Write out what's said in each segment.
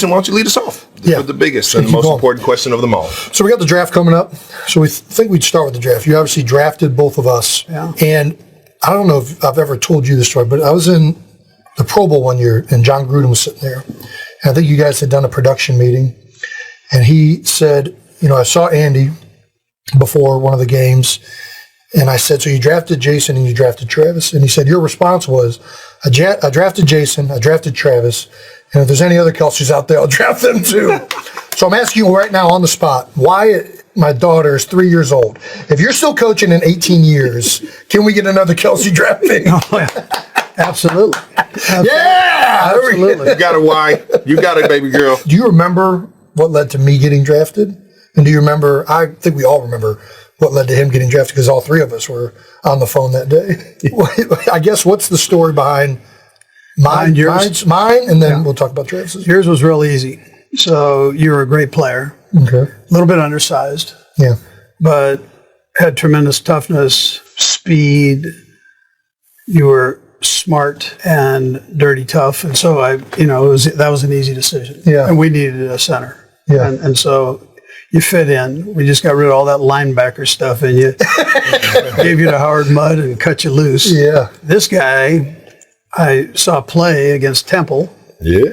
why don't you lead us off with the biggest and the most important question of them all? So we got the draft coming up. So we think we'd start with the draft. You obviously drafted both of us. Yeah. And I don't know if I've ever told you this story, but I was in the Pro Bowl one year, and John Gruden was sitting there. And I think you guys had done a production meeting. And he said, I saw Andy before one of the games. And I said, so you drafted Jason and you drafted Travis. And he said, your response was, I drafted Jason, I drafted Travis. And if there's any other Kelces out there, I'll draft them too. So I'm asking you right now on the spot, why my daughter is 3 years old. If you're still coaching in 18 years, can we get another Kelce draft pick? Oh, yeah. Absolutely. Yeah! Absolutely. You got it, why? You got it, baby girl. Do you remember what led to me getting drafted? And do you remember, I think we all remember, what led to him getting drafted, because all three of us were on the phone that day. I guess, what's the story behind mine, and then we'll talk about Travis's. Yours was real easy. So you were a great player. Okay. A little bit undersized. Yeah. But had tremendous toughness, speed. You were smart and dirty tough. And so that was an easy decision. Yeah. And we needed a center. Yeah. And so you fit in. We just got rid of all that linebacker stuff and you gave you the hard mud and cut you loose. Yeah. This guy, I saw play against Temple. Yeah.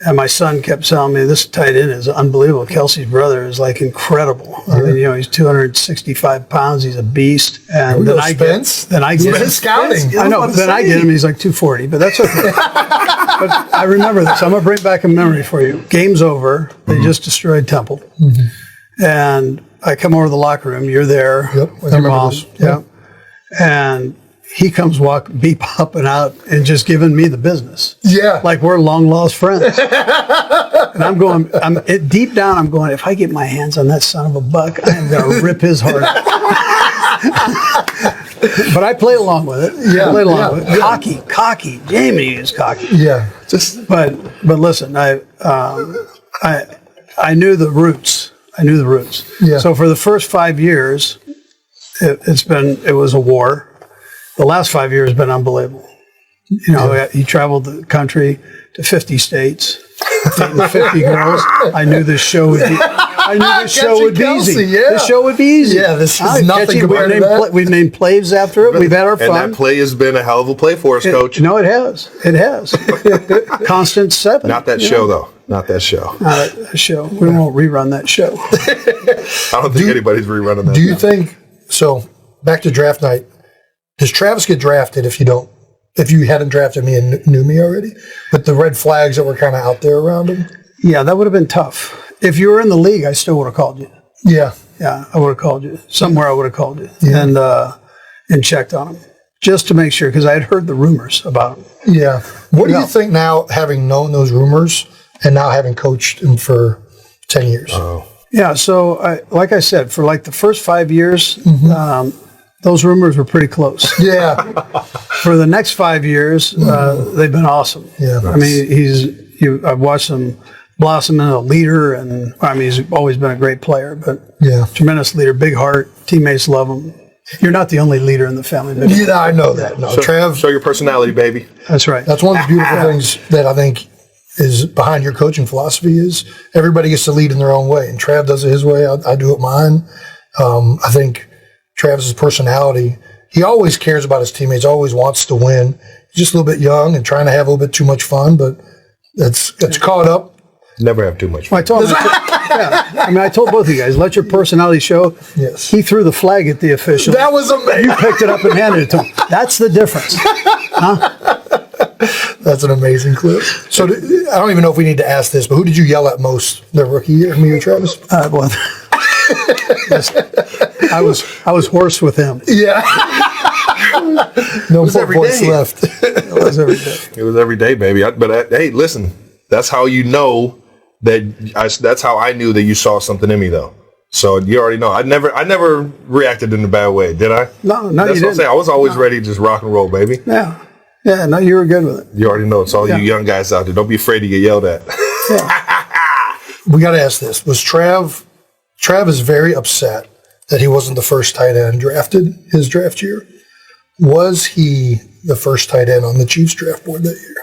And my son kept telling me, this tight end is unbelievable. Kelce's brother is like incredible. I mean, he's 265 pounds. He's a beast. And then I get him. Scouting. I know. Then I get him. He's like 240, but that's okay. But I remember this. I'm going to bring back a memory for you. Game's over. They just destroyed Temple. And I come over to the locker room. You're there with your mom. Yeah. And he comes beep up and out and just giving me the business. Yeah. Like we're long lost friends. And I'm going, deep down, I'm going, if I get my hands on that son of a buck, I am going to rip his heart out. But I play along with it. Yeah. I play along with it. Cocky. Jamie is cocky. Yeah. But listen, I knew the roots. Yeah. So for the first 5 years, it was a war. The last 5 years have been unbelievable. He traveled the country to 50 states, dating 50 girls. I knew this show would be. Easy. Yeah. This show would be easy. Yeah, this is nothing compared to that. We've named plays after it. We've had our fun. And that play has been a hell of a play for us, Coach. No, it has. Constant 7. Not that show, though. Not that show. Not that show. We won't rerun that show. I don't think anybody's rerunning that. Do you think, so back to draft night, does Travis get drafted if you hadn't drafted me and knew me already? With the red flags that were kind of out there around him? Yeah, that would have been tough. If you were in the league, I still would have called you. Yeah. Yeah, I would have called you. Somewhere I would have called you. Yeah. And checked on him. Just to make sure, because I had heard the rumors about him. Yeah. What do you think now, having known those rumors and now having coached him for 10 years? Oh. Yeah, so like I said, for like the first 5 years, those rumors were pretty close. Yeah. For the next 5 years, they've been awesome. Yeah. I mean, I've watched him blossom into a leader, and he's always been a great player, but tremendous leader, big heart, teammates love him. You're not the only leader in the family. Yeah, I know that. No, Trav. Show your personality, baby. That's right. That's one of the beautiful things that I think is behind your coaching philosophy is everybody gets to lead in their own way, and Trav does it his way. I do it mine. I think Travis's personality, he always cares about his teammates, always wants to win. He's just a little bit young and trying to have a little bit too much fun, but it's caught up. Never have too much fun. Well, I told both of you guys, let your personality show. Yes. He threw the flag at the official. That was amazing. You picked it up and handed it to him. That's the difference. Huh? That's an amazing clip. So I don't even know if we need to ask this, but who did you yell at most the rookie year, me or Travis? Well, I was hoarse with him. Yeah. No every voice day. left. It was every day. It was every day, baby. Hey, listen, that's how you know that's how I knew that you saw something in me, though. So you already know. I never reacted in a bad way, did I? No, that's you didn't. I'm saying. I was always ready to just rock and roll, baby. Yeah. No, you were good with it. You already know. It's all you young guys out there. Don't be afraid to get yelled at. We got to ask this. Was Trav is very upset that he wasn't the first tight end drafted his draft year. Was he the first tight end on the Chiefs draft board that year?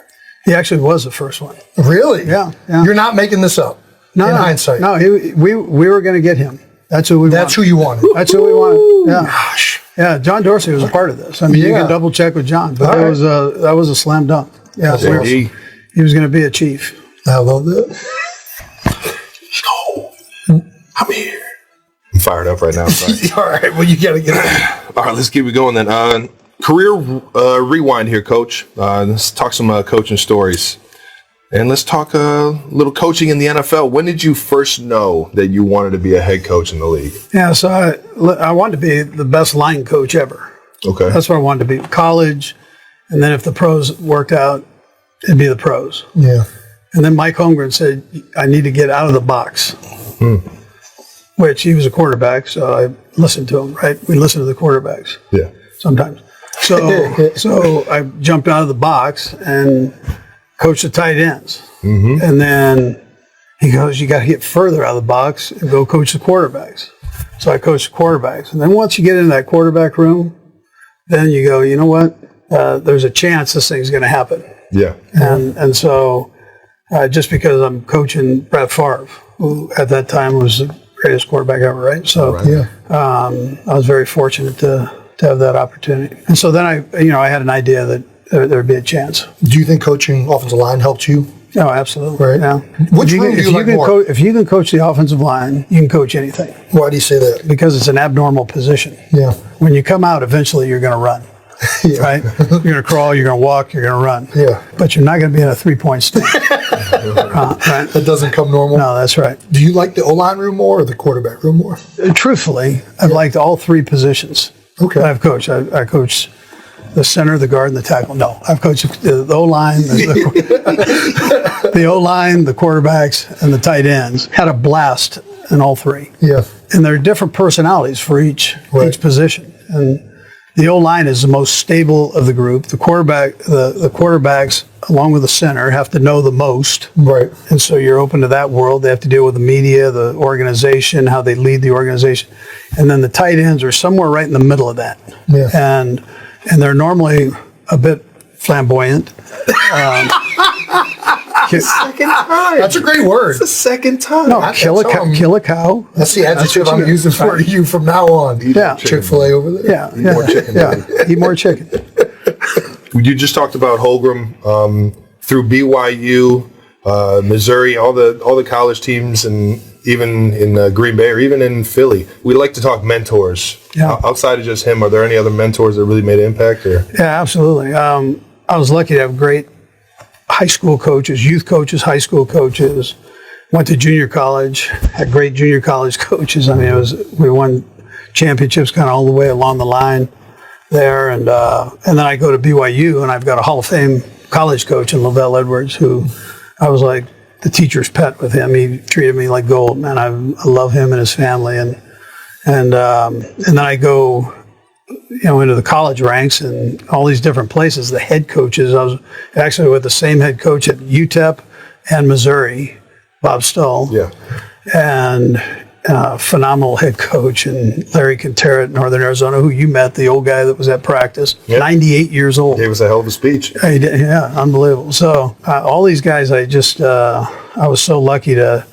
He actually was the first one. Really? Yeah. You're not making this up. No, in hindsight. No, we were going to get him. That's who we wanted. That's who you wanted. That's who we wanted. Yeah. Gosh. Yeah, John Dorsey was a part of this. I mean, you can double check with John, but that was a slam dunk. Yeah, He was going to be a chief. I love that. I'm here. I'm fired up right now. Sorry. All right, well, you got to get it. All right, let's keep it going then. Career rewind here, Coach. Let's talk some coaching stories. And let's talk a little coaching in the NFL. When did you first know that you wanted to be a head coach in the league? Yeah, so I wanted to be the best line coach ever. Okay. That's what I wanted to be. College, and then if the pros worked out, it'd be the pros. Yeah. And then Mike Holmgren said, I need to get out of the box, which he was a quarterback, so I listened to him, right? We listen to the quarterbacks sometimes. So I jumped out of the box and coached the tight ends. And then he goes, you got to get further out of the box and go coach the quarterbacks. So I coached the quarterbacks. And then once you get in that quarterback room, then you go, you know what? There's a chance this thing's going to happen. Yeah. And so just because I'm coaching Brett Favre, who at that time was the greatest quarterback ever, right? So I was very fortunate to have that opportunity. And so then I had an idea that there'd be a chance. Do you think coaching offensive line helped you? No, absolutely. Right. Yeah. Which room do you like more? If you can coach the offensive line, you can coach anything. Why do you say that? Because it's an abnormal position. Yeah. When you come out, eventually you're going to run. Right? You're going to crawl, you're going to walk, you're going to run. Yeah. But you're not going to be in a 3-point stance. Right? That doesn't come normal? No, that's right. Do you like the O-line room more or the quarterback room more? Truthfully, I've liked all three positions. Okay. That I've coached. I coached the center, the guard, and the tackle. No, I've coached the O-line, the O-line, the quarterbacks, and the tight ends. Had a blast in all three. Yeah. And there are different personalities for each position. And the O-line is the most stable of the group. The quarterbacks, along with the center, have to know the most. Right. And so you're open to that world. They have to deal with the media, the organization, how they lead the organization. And then the tight ends are somewhere right in the middle of that. Yeah. And they're normally a bit flamboyant. Second time. That's a great word. It's the second time. No, kill a cow. That's the adjective I'm using for you from now on. Yeah. Chick-fil-A over there. Yeah. Eat more chicken. Yeah. Eat more chicken. You just talked about Holmgren through BYU, Missouri, all the college teams, and even in Green Bay or even in Philly. We like to talk mentors. Yeah. Outside of just him, are there any other mentors that really made an impact? Or? Yeah, absolutely. I was lucky to have great high school coaches, youth coaches, high school coaches. Went to junior college, had great junior college coaches. I mean, we won championships kind of all the way along the line there. And then I go to BYU, and I've got a Hall of Fame college coach in Lavelle Edwards, who I was like the teacher's pet with him. He treated me like gold, man. I love him and his family. And then I go, into the college ranks and all these different places. The head coaches, I was actually with the same head coach at UTEP and Missouri, Bob Stoll. Yeah. And phenomenal head coach, and Larry Quintero at Northern Arizona, who you met, the old guy that was at practice, 98 years old. Gave us a hell of a speech. He did, yeah, unbelievable. So all these guys, I was so lucky to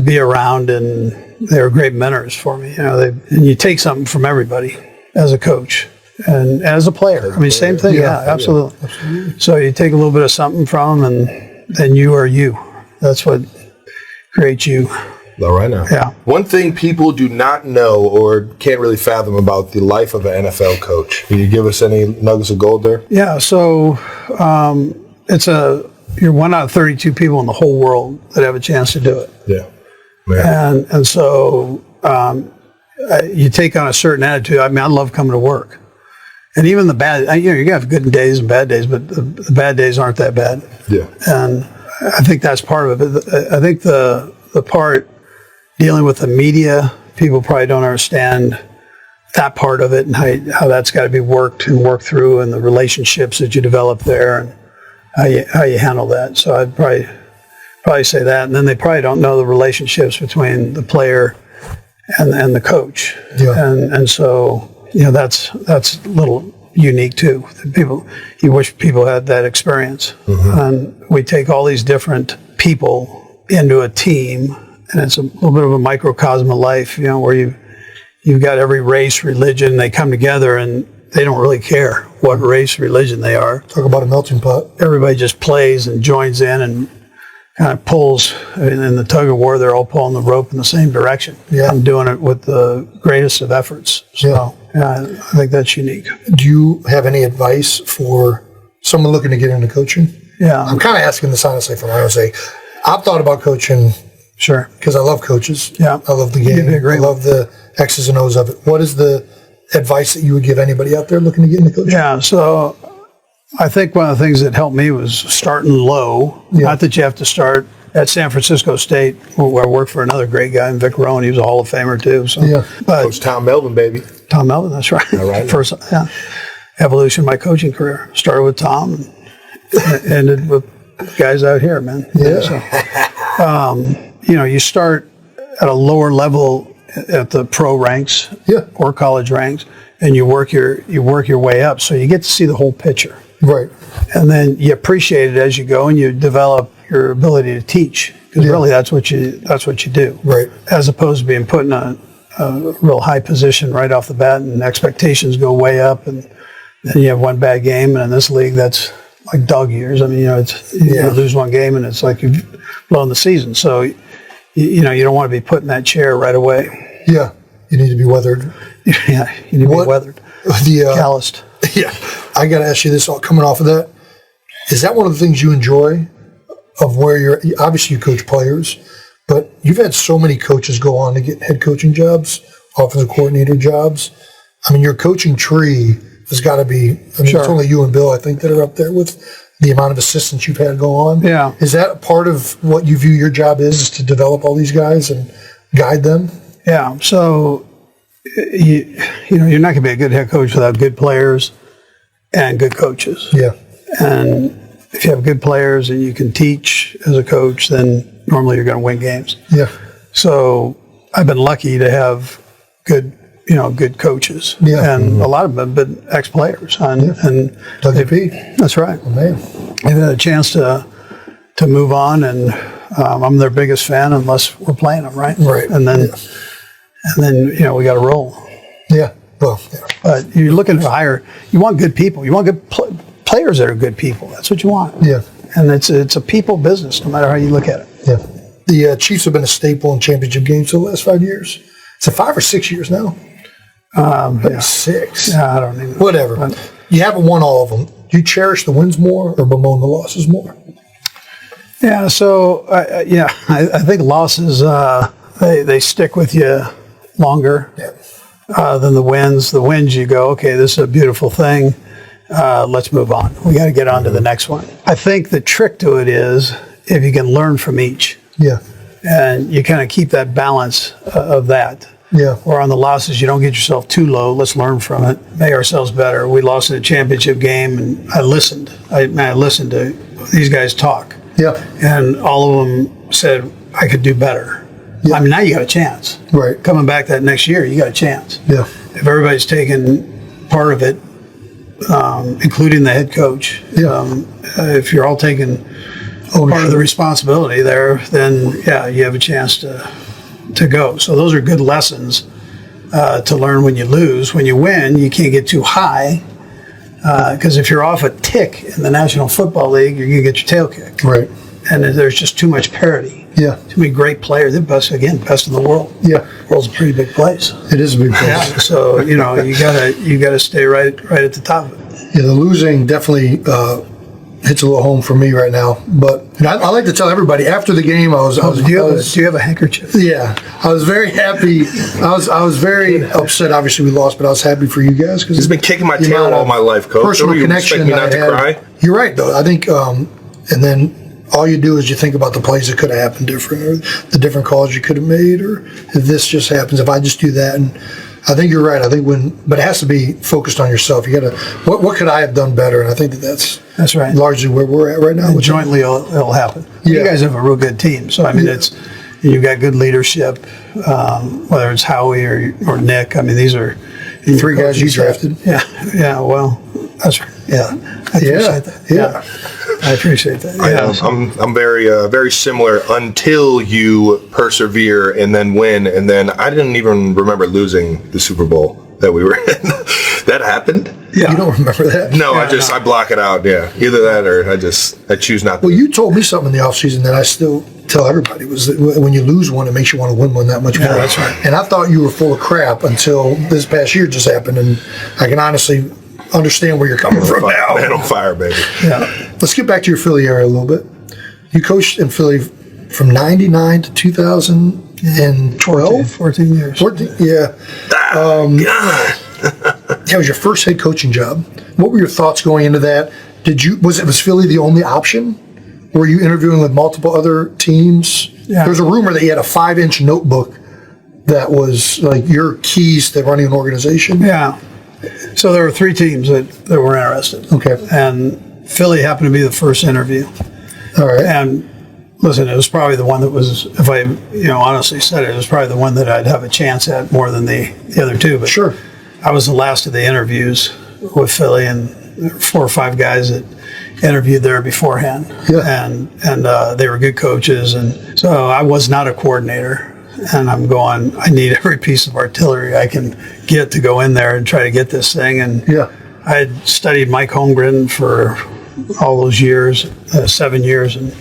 be around, and they were great mentors for me. And you take something from everybody as a coach and as a player. I mean, same thing. Yeah, absolutely. Absolutely. So you take a little bit of something from them, and then you are you. That's what creates you. All right now. Yeah. One thing people do not know or can't really fathom about the life of an NFL coach. Can you give us any nuggets of gold there? Yeah. So you're one out of 32 people in the whole world that have a chance to do it. Yeah. Man. And so you take on a certain attitude. I mean, I love coming to work. And even the bad, you're going to have good days and bad days, but the bad days aren't that bad. Yeah. And I think that's part of it. I think the part dealing with the media, people probably don't understand that part of it and how that's got to be worked and worked through, and the relationships that you develop there and how you handle that. So I'd probably say that. And then they probably don't know the relationships between the player and the coach. Yeah. And so, that's a little unique too. You wish people had that experience. And we take all these different people into a team, and it's a little bit of a microcosm of life, where you've got every race, religion, they come together and they don't really care what race, religion they are. Talk about a melting pot. Everybody just plays and joins in and kind of pulls. In the tug of war, they're all pulling the rope in the same direction. Yeah. And doing it with the greatest of efforts. So yeah, I think that's unique. Do you have any advice for someone looking to get into coaching? Yeah. I'm kind of asking this honestly for my own sake. I've thought about coaching. Sure. Because I love coaches. Yeah. I love the game. I love the X's and O's of it. What is the advice that you would give anybody out there looking to get into coaching? Yeah, so I think one of the things that helped me was starting low. Yeah. Not that you have to start at San Francisco State, where I worked for another great guy, Vic Rohn. He was a Hall of Famer too. So. Yeah. But Coach Tom Melvin, baby. Tom Melvin, that's right. All right. First evolution of my coaching career. Started with Tom and ended with guys out here, man. Yeah. So, you start at a lower level at the pro ranks or college ranks, and you work your way up, so you get to see the whole picture. Right. And then you appreciate it as you go, and you develop your ability to teach, because really that's what you do. Right. As opposed to being put in a real high position right off the bat, and expectations go way up, and then you have one bad game, and in this league that's like dog years. I mean, you lose one game and it's like you've blown the season. So, you don't want to be put in that chair right away. Yeah. You need to be weathered. Yeah, you need to be weathered. Calloused. Yeah. I got to ask you this, all coming off of that. Is that one of the things you enjoy of where you're, obviously you coach players, but you've had so many coaches go on to get head coaching jobs, offensive coordinator jobs. I mean, your coaching tree has got to be, it's only you and Bill, I think, that are up there with the amount of assistants you've had go on. Yeah. Is that part of what you view your job is to develop all these guys and guide them? Yeah. So, you're not going to be a good head coach without good players and good coaches. Yeah. And if you have good players and you can teach as a coach, then normally you're going to win games. Yeah. So I've been lucky to have good coaches. Yeah. And a lot of them have been ex-players. And WP. That's right. Oh, man. They've had a chance to move on, and I'm their biggest fan unless we're playing them, right? Right. And then we got to roll. Yeah. Well, yeah. But you're looking to hire. You want good people. You want good players that are good people. That's what you want. Yeah. And it's a people business, no matter how you look at it. Yeah. The Chiefs have been a staple in championship games for the last 5 years. Is it 5 or 6 years now? Yeah. 6. Yeah, I don't even know. Whatever. But you haven't won all of them. Do you cherish the wins more or bemoan the losses more? Yeah. So I think losses they stick with you longer than the wins. The wins, you go, okay, this is a beautiful thing. Let's move on. We got to get on to the next one. I think the trick to it is if you can learn from each. Yeah. And you kind of keep that balance of that. Yeah. Or on the losses, you don't get yourself too low. Let's learn from it. Make ourselves better. We lost in a championship game, and I listened. I listened to these guys talk. Yeah. And all of them said, I could do better. Yeah. I mean, now you got a chance. Right. Coming back that next year, you got a chance. Yeah. If everybody's taking part of it, including the head coach, if you're all taking part of the responsibility there, then you have a chance to go. So those are good lessons to learn when you lose. When you win, you can't get too high, because if you're off a tick in the National Football League, you're going to get your tail kicked. Right. And there's just too much parity. Yeah. Too many great players. They're best in the world. Yeah. The world's a pretty big place. It is a big place. Yeah. So, you gotta stay right at the top of it. Yeah, the losing definitely hits a little home for me right now. But I like to tell everybody after the game, Do you have a handkerchief? Yeah, I was very happy. I was very upset. Obviously, we lost, but I was happy for you guys because He's been kicking my tail all my life, Coach. Personal You connection. expect me not to cry? You're right, though. I think, and then all you do is you think about the plays that could have happened different, or the different calls you could have made, or if this just happens, if I just do that. And I think you're right. I think but it has to be focused on yourself. You got to, what could I have done better? And I think that's right. Largely where we're at right now. And jointly, it'll happen. Yeah. You guys have a real good team. So, I mean, you've got good leadership, whether it's Howie or Nick. I mean, these are, Three guys you drafted. Yeah. Well, that's right. Yeah. I appreciate that. Yeah. I appreciate that. Yeah. I'm very similar until you persevere and then win, and then I didn't even remember losing the Super Bowl that we were in. That happened. Yeah. You don't remember that? No, I block it out. Yeah, either that or I choose not to. Well, you told me something in the offseason that I still tell everybody was that when you lose one, it makes you want to win one that much more. That's right. And I thought you were full of crap until this past year just happened, and I can honestly understand where you're coming from now. Man on fire, baby. Yeah. Let's get back to your Philly era a little bit. You coached in Philly from 99 to 2012? 14 years. 14, yeah. God. That was your first head coaching job. What were your thoughts going into that? Was Philly the only option? Were you interviewing with multiple other teams? Yeah. There's a rumor that you had a 5-inch notebook that was like your keys to running an organization. Yeah. So there were 3 teams that were interested. Okay. And Philly happened to be the first interview. All right. And listen, it was probably the one that was, if I honestly said it, it was probably the one that I'd have a chance at more than the other 2. But Sure. I was the last of the interviews with Philly, and there were 4 or 5 guys that interviewed there beforehand. Yeah. And they were good coaches. And so I was not a coordinator. And I'm going, I need every piece of artillery I can get to go in there and try to get this thing. And Yeah. I had studied Mike Holmgren for all those years, 7 years in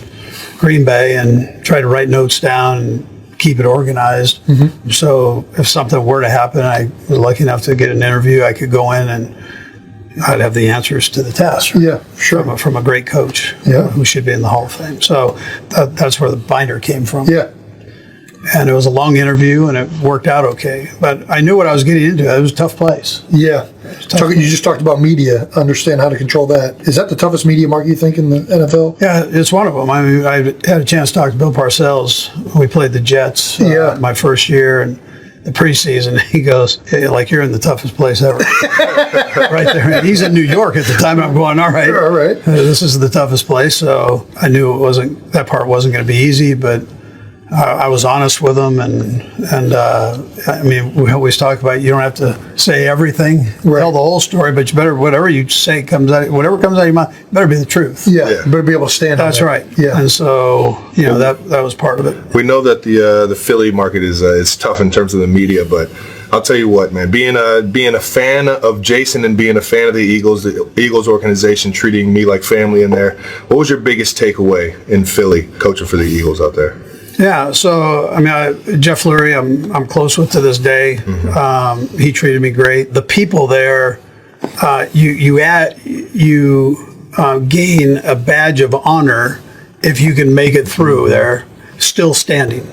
Green Bay, and tried to write notes down and keep it organized. Mm-hmm. So if something were to happen, I was lucky enough to get an interview, I could go in and I'd have the answers to the test. Yeah, sure. From a great coach, Yeah. who should be in the Hall of Fame. So that's where the binder came from. Yeah. And it was a long interview, and it worked out okay. But I knew what I was getting into. It was a tough place. Yeah. You just talked about media, understand how to control that. Is that the toughest media market you think in the NFL? Yeah, it's one of them. I mean, I had a chance to talk to Bill Parcells. We played the Jets my first year, and the preseason, he goes, hey, like, you're in the toughest place ever. Right there. And he's in New York at the time. I'm going, all right. This is the toughest place. So I knew that part wasn't going to be easy, but I was honest with them, and I mean, we always talk about you don't have to say everything, tell the whole story, but you better, whatever you say whatever comes out of your mouth, better be the truth. Yeah. You better be able to stand on That's that. right. Yeah. And so, that was part of it. We know that the Philly market is tough in terms of the media, but I'll tell you what, man, being a fan of Jason and being a fan of the Eagles organization, treating me like family in there, what was your biggest takeaway in Philly coaching for the Eagles out there? Yeah, so I mean, Jeff Lurie, I'm close with to this day. Mm-hmm. He treated me great. The people there, you gain a badge of honor if you can make it through there, still standing.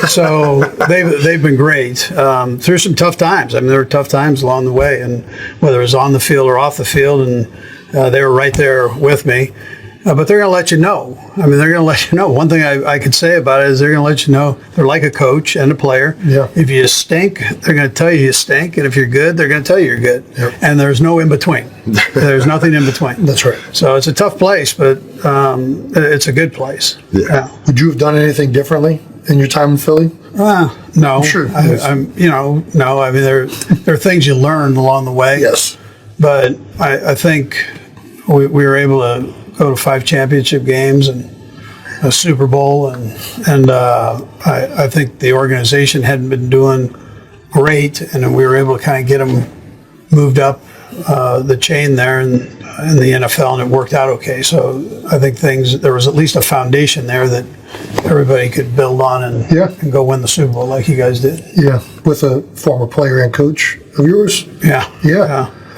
So they've been great through some tough times. I mean, there were tough times along the way, and whether it was on the field or off the field, and they were right there with me. But they're going to let you know. I mean, they're going to let you know. One thing I could say about it is they're going to let you know they're like a coach and a player. Yeah. If you stink, they're going to tell you stink. And if you're good, they're going to tell you you're good. Yep. And there's no in between. There's nothing in between. That's right. So it's a tough place, but it's a good place. Yeah. Would you have done anything differently in your time in Philly? No. Sure. No. I mean, there are things you learn along the way. Yes. But I think we were able to go to 5 championship games and a Super Bowl, and I think the organization hadn't been doing great, and we were able to kind of get them moved up the chain there in the NFL, and it worked out okay. So I think there was at least a foundation there that everybody could build on and go win the Super Bowl like you guys did. Yeah, with a former player and coach of yours. Yeah.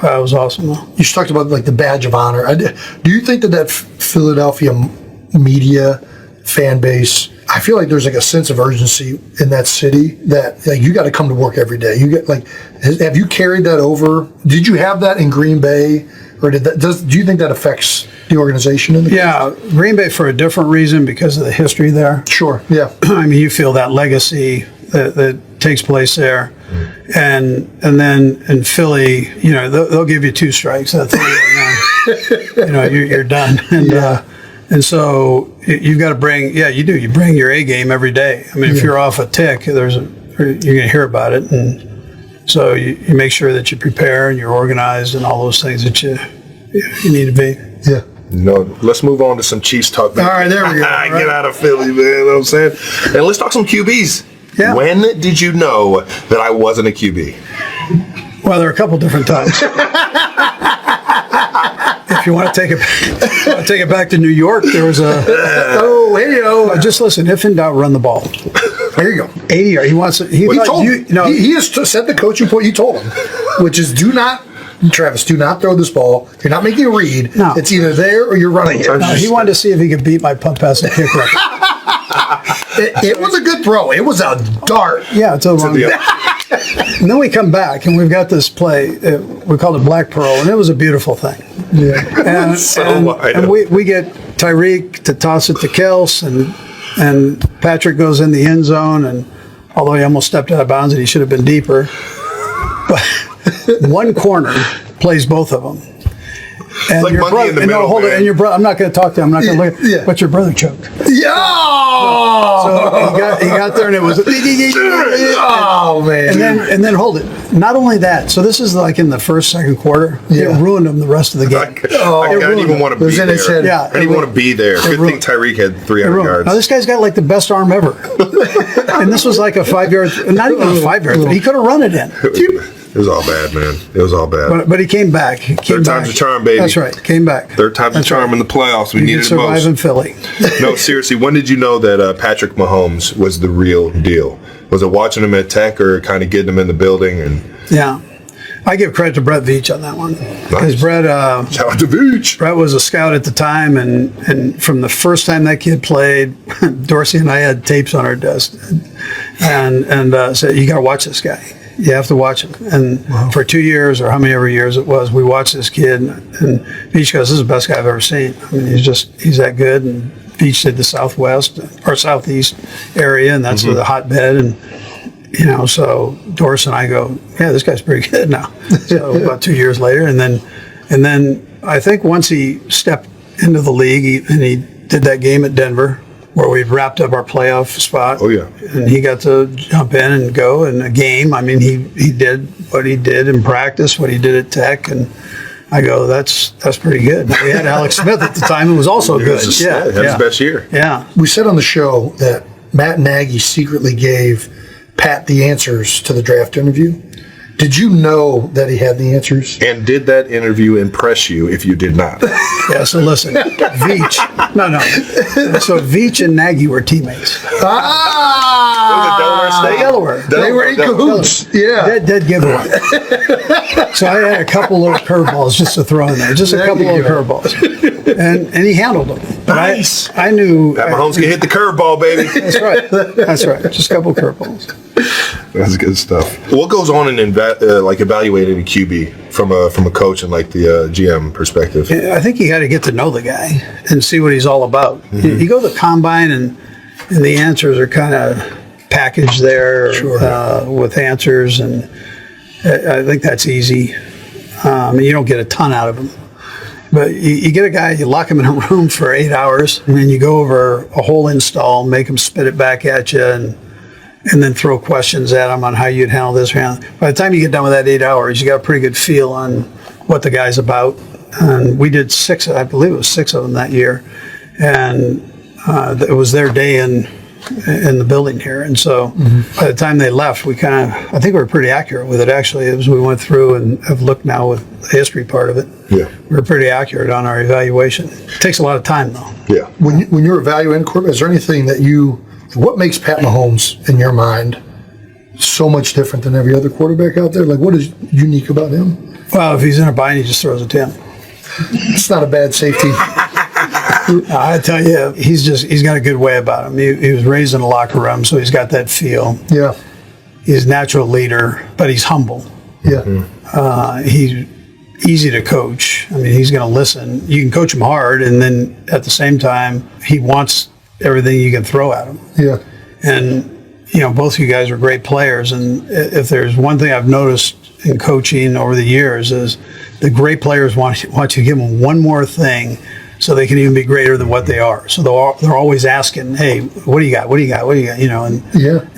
That was awesome, though. You talked about like the badge of honor. Do you think that Philadelphia media fan base? I feel like there's like a sense of urgency in that city that like you got to come to work every day. You get have you carried that over? Did you have that in Green Bay, or do you think that affects the organization in the country? Green Bay for a different reason because of the history there. Sure. Yeah. I mean, you feel that legacy that takes place there. And then in Philly, they'll give you 2 strikes. That's you're done. And so you've got to bring. Yeah, you do. You bring your A game every day. I mean, if you're off a tick, you're going to hear about it. And So you make sure that you prepare and you're organized and all those things that you need to be. Yeah. Let's move on to some Chiefs talk. All right, there we go. Get out of Philly, man. You know what I'm saying? And let's talk some QBs. Yeah. When did you know that I wasn't a QB? Well, there are a couple different times. If you want to take it back to New York, there was a just listen. If in doubt, run the ball. There you go. 80 yards. He wants it. He told him. He has said the coaching point you told him, which is Travis, do not throw this ball. You're not making a read. No. It's either there or you're running it. No, he wanted to see if he could beat my punt, pass, and kick record. It was a good throw. It was a dart. Yeah, it's a wrong. And then we come back and we've got this play. We called it Black Pearl, and it was a beautiful thing. Yeah. And we get Tyreek to toss it to Kelce, and Patrick goes in the end zone, and although he almost stepped out of bounds and he should have been deeper, but one corner plays both of them. And like your brother, hold it. And your brother, I'm not going to talk to him. I'm not going to look. Yeah. But your brother choked. Yeah. So he got there, and it was. Oh man. And then hold it. Not only that. So this is like in the first, second quarter. Yeah. It ruined him the rest of the game. I didn't even want to be there. Yeah, I didn't even want to be there. Good thing Tyreek had 300 yards. Now this guy's got like the best arm ever. And this was like a 5 yard, not even a 5 yard. He could have run it in. It was all bad, man. It was all bad. But he came back. Third time's a charm, baby. That's right. Came back. Third time's a charm in the playoffs. We needed it survive most. in Philly. No, seriously, when did you know that Patrick Mahomes was the real deal? Was it watching him at Tech or kind of getting him in the building? Yeah. I give credit to Brett Veach on that one. Because Brett, shout out to Veach. Brett was a scout at the time, and from the first time that kid played, Dorsey and I had tapes on our desk, and said, you got to watch this guy. You have to watch him. And for 2 years, or how many ever years it was, we watched this kid, and Beach goes, this is the best guy I've ever seen. I mean, he's that good. And Beach did the Southwest or Southeast area, and that's the hotbed. And, so Doris and I go, yeah, this guy's pretty good now. So about 2 years later, and then I think once he stepped into the league, and he did that game at Denver, where we wrapped up our playoff spot. Oh, yeah. And he got to jump in and go in a game. I mean, he did what he did in practice, what he did at Tech, and I go, that's pretty good. We had Alex Smith at the time, who was also good. Had his best year. Yeah. We said on the show that Matt Nagy secretly gave Pat the answers to the draft interview. Did you know that he had the answers? And did that interview impress you if you did not? Yeah, so listen, Veach. No. So Veach and Nagy were teammates. Delaware. They were in cahoots. Yeah. Dead giveaway. So I had a couple little curveballs just to throw in there. Just a couple little curveballs. And he handled them. But Nice. I knew. Pat Mahomes can hit the curveball, baby. That's right. Just a couple curveballs. That's good stuff. What goes on in evaluating a QB from a coach and like the GM perspective? I think you got to get to know the guy and see what he's all about. You go to the combine and the answers are kind of packaged there with answers, and I think that's easy. You don't get a ton out of him. But you get a guy, you lock him in a room for 8 hours, and then you go over a whole install, make him spit it back at you, and then throw questions at him on how you'd handle this. By the time you get done with that 8 hours, you got a pretty good feel on what the guy's about. And we did 6, I believe it was 6 of them that year. And it was their day in the building here. And so by the time they left, I think we were pretty accurate with it, actually, as we went through and have looked now with the history part of it. Yeah. We were pretty accurate on our evaluation. It takes a lot of time, though. Yeah. When you're evaluating quarterback, is there anything what makes Pat Mahomes, in your mind, so much different than every other quarterback out there? Like, what is unique about him? Well, if he's in a bind, he just throws it to him. It's not a bad safety. I tell you, he's got a good way about him. He was raised in a locker room, so he's got that feel. Yeah. He's a natural leader, but he's humble. Yeah. He's easy to coach. I mean, he's going to listen. You can coach him hard, and then at the same time, he wants everything you can throw at him. Yeah. And, both of you guys are great players, and if there's one thing I've noticed in coaching over the years is the great players want you to give them one more thing so they can even be greater than what they are. So they're always asking, hey, what do you got? What do you got? What do you got?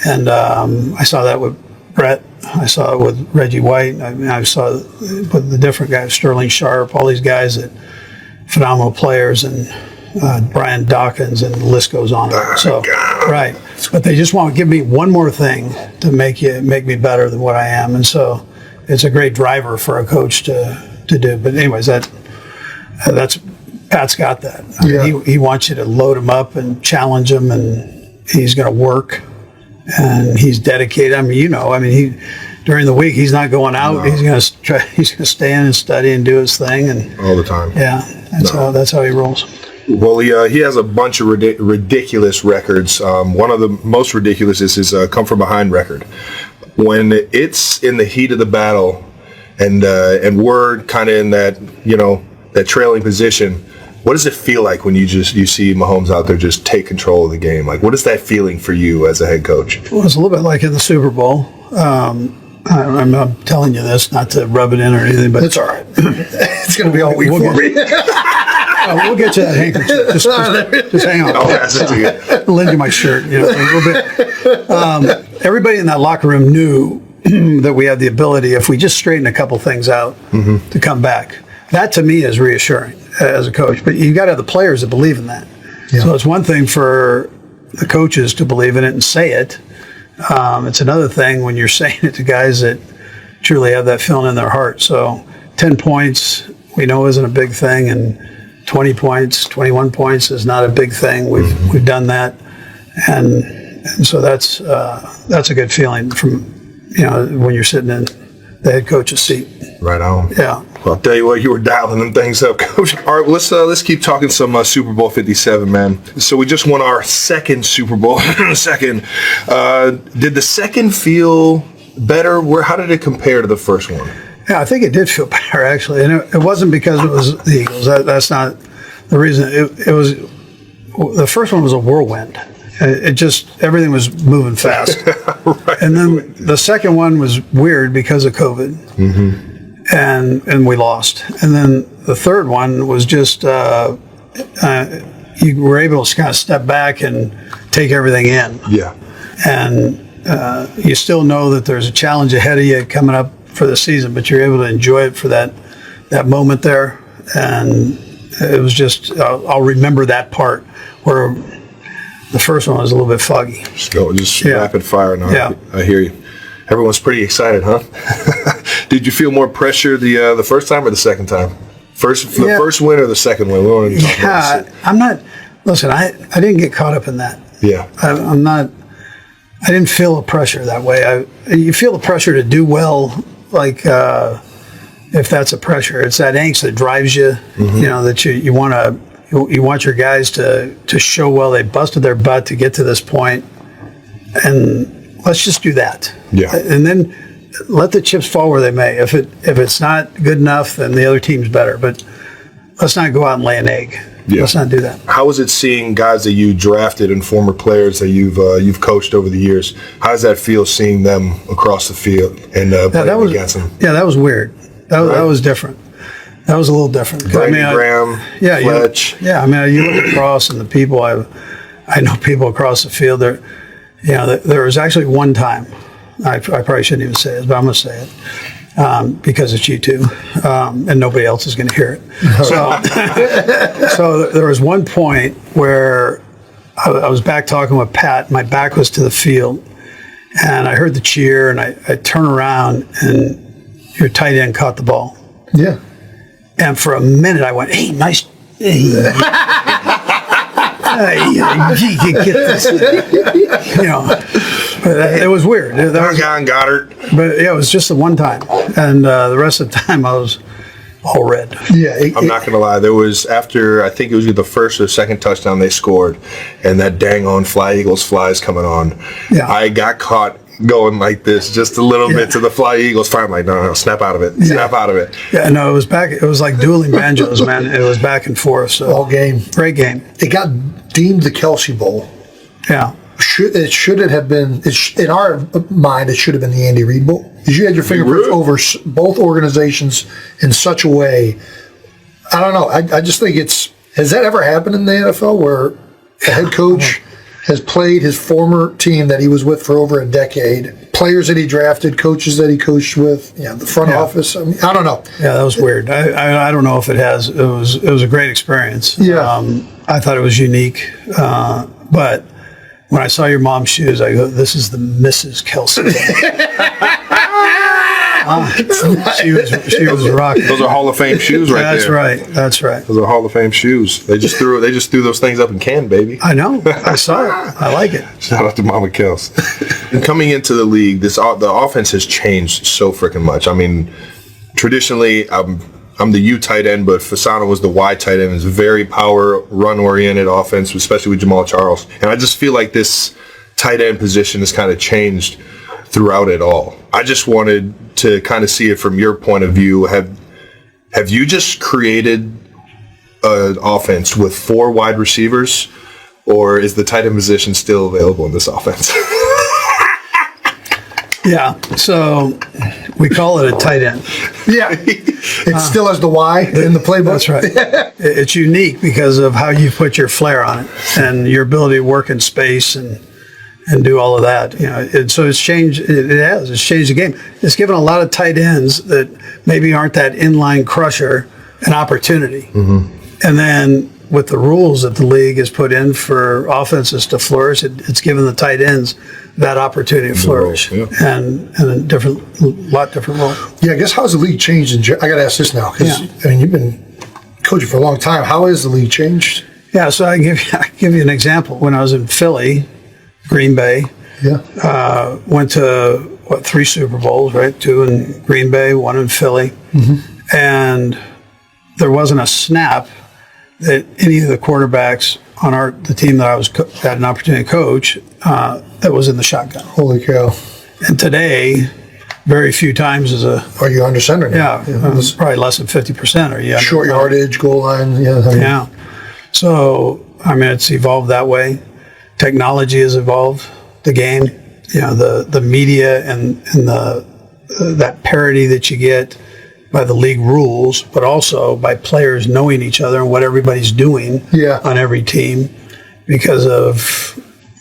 And I saw that with Brett I saw it with Reggie White. I mean, I saw it with the different guys, Sterling Sharp, all these guys that phenomenal players, and Brian Dawkins, and the list goes on. So, right. But they just want to give me one more thing to make me better than what I am. And so it's a great driver for a coach to do. But anyways, that's Pat's got that. I mean, he wants you to load him up and challenge him, and he's going to work, and he's dedicated. I mean, during the week he's not going out. No. He's going to stay in and study and do his thing, and all the time. Yeah, that's how he rolls. Well, he has a bunch of ridiculous records. One of the most ridiculous is his come from behind record. When it's in the heat of the battle, and we're kind of in that that trailing position, what does it feel like when you see Mahomes out there just take control of the game? Like, what is that feeling for you as a head coach? Well, it's a little bit like in the Super Bowl. I'm not telling you this not to rub it in or anything, but it's all right. It's going to be all week for me. We'll get you that handkerchief. Just hang on. I'll lend you my shirt. A little bit. Everybody in that locker room knew that we had the ability, if we just straighten a couple things out, to come back. That to me is reassuring as a coach. But you got to have the players that believe in that. Yeah. So it's one thing for the coaches to believe in it and say it. It's another thing when you're saying it to guys that truly have that feeling in their heart. So 10 points we know isn't a big thing, and 20 points, 21 points is not a big thing. We've done that, and so that's a good feeling from when you're sitting in the head coach's seat. Right on. Yeah. Well, I'll tell you what, you were dialing them things up, Coach. All right, let's keep talking some Super Bowl 57, man. So we just won our second Super Bowl. Did the second feel better? How did it compare to the first one? Yeah, I think it did feel better, actually. And it wasn't because it was the Eagles. That's not the reason. It was the first one was a whirlwind. It just, everything was moving fast. Right. And then the second one was weird because of COVID. Mm-hmm. And we lost. And then the third one was just, you were able to kind of step back and take everything in. Yeah. And you still know that there's a challenge ahead of you coming up for the season, but you're able to enjoy it for that moment there. And it was just, I'll remember that part where the first one was a little bit foggy. Just rapid fire now. Yeah. I hear you. Everyone's pretty excited, huh? Did you feel more pressure the first time or the second time? First win or the second win? We want to talk about this. I'm not. Listen, I didn't get caught up in that. Yeah. I'm not. I didn't feel the pressure that way. You feel the pressure to do well, like if that's a pressure. It's that angst that drives you. Mm-hmm. That you want to. You want your guys to show well. They busted their butt to get to this point, and let's just do that. Yeah. And then let the chips fall where they may. If it's not good enough, then the other team's better. But let's not go out and lay an egg. Yeah. Let's not do that. How is it seeing guys that you drafted and former players that you've coached over the years? How does that feel seeing them across the field and playing against them? Yeah, that was weird. That was different. That was a little different. Graham, Fletch. You look across and the people I know people across the field. There was actually one time. I probably shouldn't even say it, but I'm going to say it because it's you two, and nobody else is going to hear it. So there was one point where I was back talking with Pat. My back was to the field, and I heard the cheer, and I turn around, and your tight end caught the ball. Yeah. And for a minute, I went, "Hey, nice." Hey. You can get this. It was weird. Goddard. But it was just the one time, and the rest of the time I was all red. Yeah, I'm not gonna lie. There was after I think it was either the first or second touchdown they scored, and that dang on Fly Eagles flies coming on. Yeah. I got caught going like this just a little bit to the Fly Eagles fire. I'm like, no, snap out of it. Snap out of it. Yeah, no, it was like dueling banjos, man. It was back and forth. So all game. Great game. It got deemed the Kelce Bowl. Yeah. Should it have been, in our mind, it should have been the Andy Reid Bowl. Because you had your fingerprints over both organizations in such a way. I don't know. I just think has that ever happened in the NFL where a head coach has played his former team that he was with for over a decade, players that he drafted, coaches that he coached with, the front office. I mean, I don't know. Yeah, that was weird. I don't know if it has. It was a great experience. Yeah. I thought it was unique. But when I saw your mom's shoes, I go, this is the Mrs. Kelce. She was rocking. Those are Hall of Fame shoes right That's there. right. That's right. Those are Hall of Fame shoes. They just threw those things up in can, baby. I know. I saw it. I like it. Shout out to Mama Kels. And coming into the league, the offense has changed so freaking much. I mean, traditionally, I'm the U tight end, but Fasano was the Y tight end. It's a very power, run-oriented offense, especially with Jamal Charles. And I just feel like this tight end position has kind of changed throughout it all. I just wanted to kind of see it from your point of view. Have you just created an offense with 4 wide receivers, or is the tight end position still available in this offense? Yeah. So we call it a tight end. Yeah. It still has the Y in the playbook. That's right. It's unique because of how you put your flair on it and your ability to work in space and do all of that. And so it's changed. It's changed the game. It's given a lot of tight ends that maybe aren't that inline crusher an opportunity. Mm-hmm. And then with the rules that the league has put in for offenses to flourish, it's given the tight ends that opportunity to flourish, and a lot different role. Yeah, I guess how's the league changed? I got to ask this now because I mean you've been coaching for a long time. How has the league changed? Yeah, so I give you an example. When I was in Philly, Green Bay, went to 3 Super Bowls, right? 2 in Green Bay, 1 in Philly, and there wasn't a snap that any of the quarterbacks on the team that I had an opportunity to coach that was in the shotgun. Holy cow! And today, very few times Are you under center now? it's probably less than 50%. Are you short yardage, goal line? Yeah. So I mean, it's evolved that way. Technology has evolved the game. The media and that parity that you get by the league rules, but also by players knowing each other and what everybody's doing on every team because of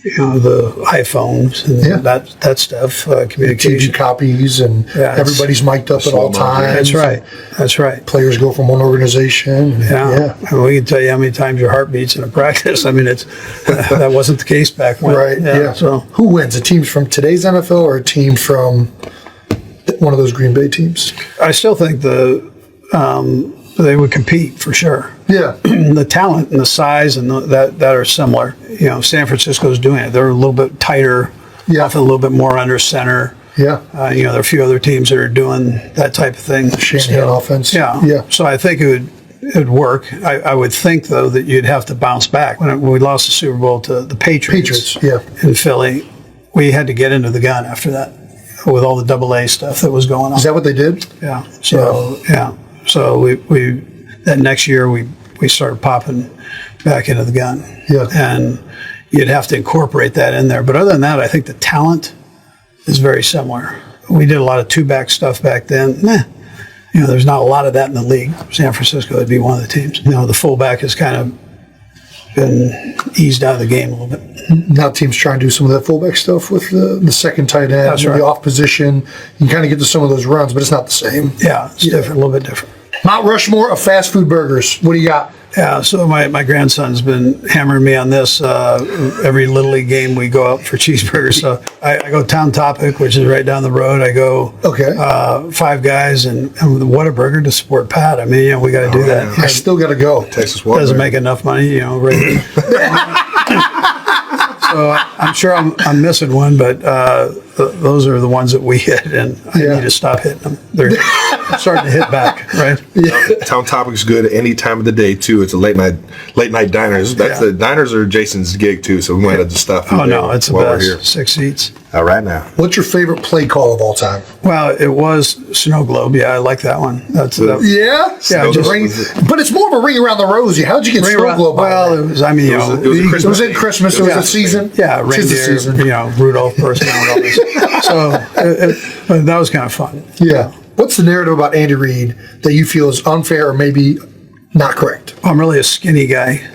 the iPhones and that stuff, communication. TV copies and everybody's mic'd up at all times. That's right. Players go from one organization. I mean, we can tell you how many times your heart beats in a practice. I mean, that wasn't the case back when. Right. Yeah. So who wins? A team from today's NFL or a team from one of those Green Bay teams? I still think they would compete for sure. Yeah. The talent and the size and that are similar. San Francisco's doing it. They're a little bit tighter, often a little bit more under center. Yeah. There are a few other teams that are doing that type of thing. Shanahan offense. Yeah. So I think it would work. I would think, though, that you'd have to bounce back. When we lost the Super Bowl to the Patriots in Philly, we had to get into the gun after that with all the AA stuff that was going on. Is that what they did? Yeah. So we that next year we started popping back into the gun. Yeah. And you'd have to incorporate that in there. But other than that, I think the talent is very similar. We did a lot of 2-back stuff back then. There's not a lot of that in the league. San Francisco would be one of the teams. The fullback has kind of been eased out of the game a little bit. Now teams try and do some of that fullback stuff with the second tight end, the off position. You can kind of get to some of those runs, but it's not the same. Yeah, it's different, a little bit different. Mount Rushmore of fast food burgers. What do you got? Yeah, so my grandson's been hammering me on this. Every Little League game we go out for cheeseburgers. So I go Town Topic, which is right down the road. I go Five Guys and Whataburger to support Pat. I mean, we got to do that. I still got to go. Texas Whataburger Doesn't make enough money, right? So I'm sure I'm missing one, but those are the ones that we hit, and I need to stop hitting them. They're starting to hit back, right? Town Topic's good any time of the day too. It's a late night diners. The diners are Jason's gig too, so we might have to stop. Oh no, it's the best. Here. 6 seats. All right now. What's your favorite play call of all time? Well, it was Snow Globe. Yeah, I like that one. But it's more of a ring around the rosy. How'd you get Snow Globe? Well, it was. I mean, it was at Christmas. It was a season. Yeah, reindeer. Rudolph person and all this. So that was kind of fun. Yeah. What's the narrative about Andy Reid that you feel is unfair or maybe not correct? I'm really a skinny guy.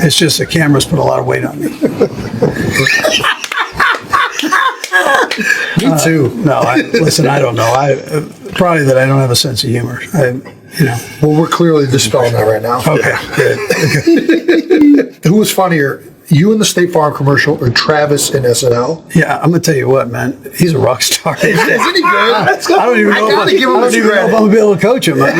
It's just the cameras put a lot of weight on me. Me too. No, listen, I don't know. Probably that I don't have a sense of humor. Well, we're clearly dispelling that right now. Okay, good. Who was funnier, you in the State Farm commercial or Travis in SNL? Yeah, I'm gonna tell you what, man. He's a rock star. Isn't he good? I don't even know if I'm gonna be able to coach him. I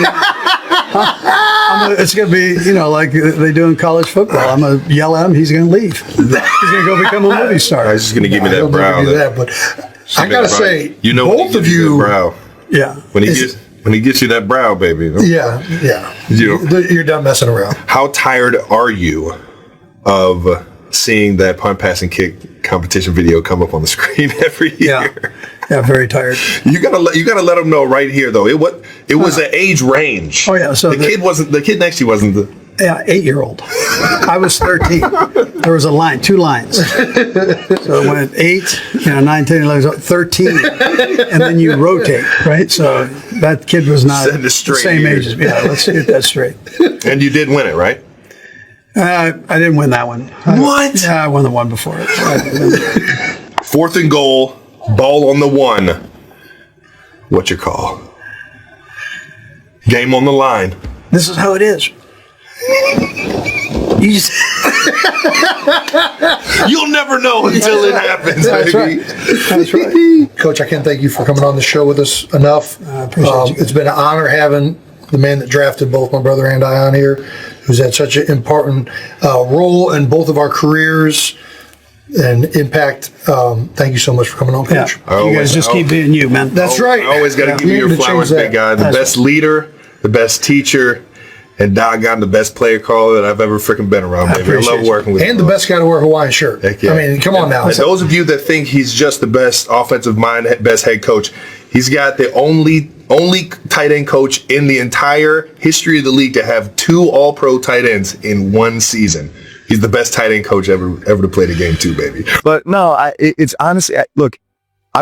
mean, it's gonna be, like they do in college football. I'm gonna yell at him. He's gonna leave. He's gonna go become a movie star. He's just gonna give me that He'll brow. never do that, but I gotta say, both of you, brow. Yeah. When he gets you that brow, baby. yeah. You're done messing around. How tired are you of seeing that punt, pass, and kick competition video come up on the screen every year? Yeah, very tired. You gotta let them know right here though. It was an age range. Oh yeah, so the kid next to you wasn't the 8-year-old. I was 13. There was a line, 2 lines. So it went 8, 9, 10, 11, 13, and then you rotate, right? So that kid was not the same age as me. Yeah, let's get that straight. And you did win it, right? I didn't win that one. What? I won the one before it. 4th and goal, ball on the 1. What's your call? Game on the line. This is how it is. You just You'll never know until it happens. That's baby. right. That's right. Coach, I can't thank you for coming on the show with us enough. I appreciate you. It's been an honor having the man that drafted both my brother and I on here, who's had such an important role in both of our careers and impact. Thank you so much for coming on, Coach. You guys just keep being you, man. That's right. I always got to give you your flowers, big guy. The best leader, the best teacher, and doggone the best player caller that I've ever freaking been around, baby. I love working with you. And the best guy to wear a Hawaiian shirt. Heck yeah. I mean, come on now. And those of you that think he's just the best offensive mind, best head coach, he's got the only tight end coach in the entire history of the league to have 2 All-Pro tight ends in one season. He's the best tight end coach ever to play the game too, baby. But no, it's honestly, look, I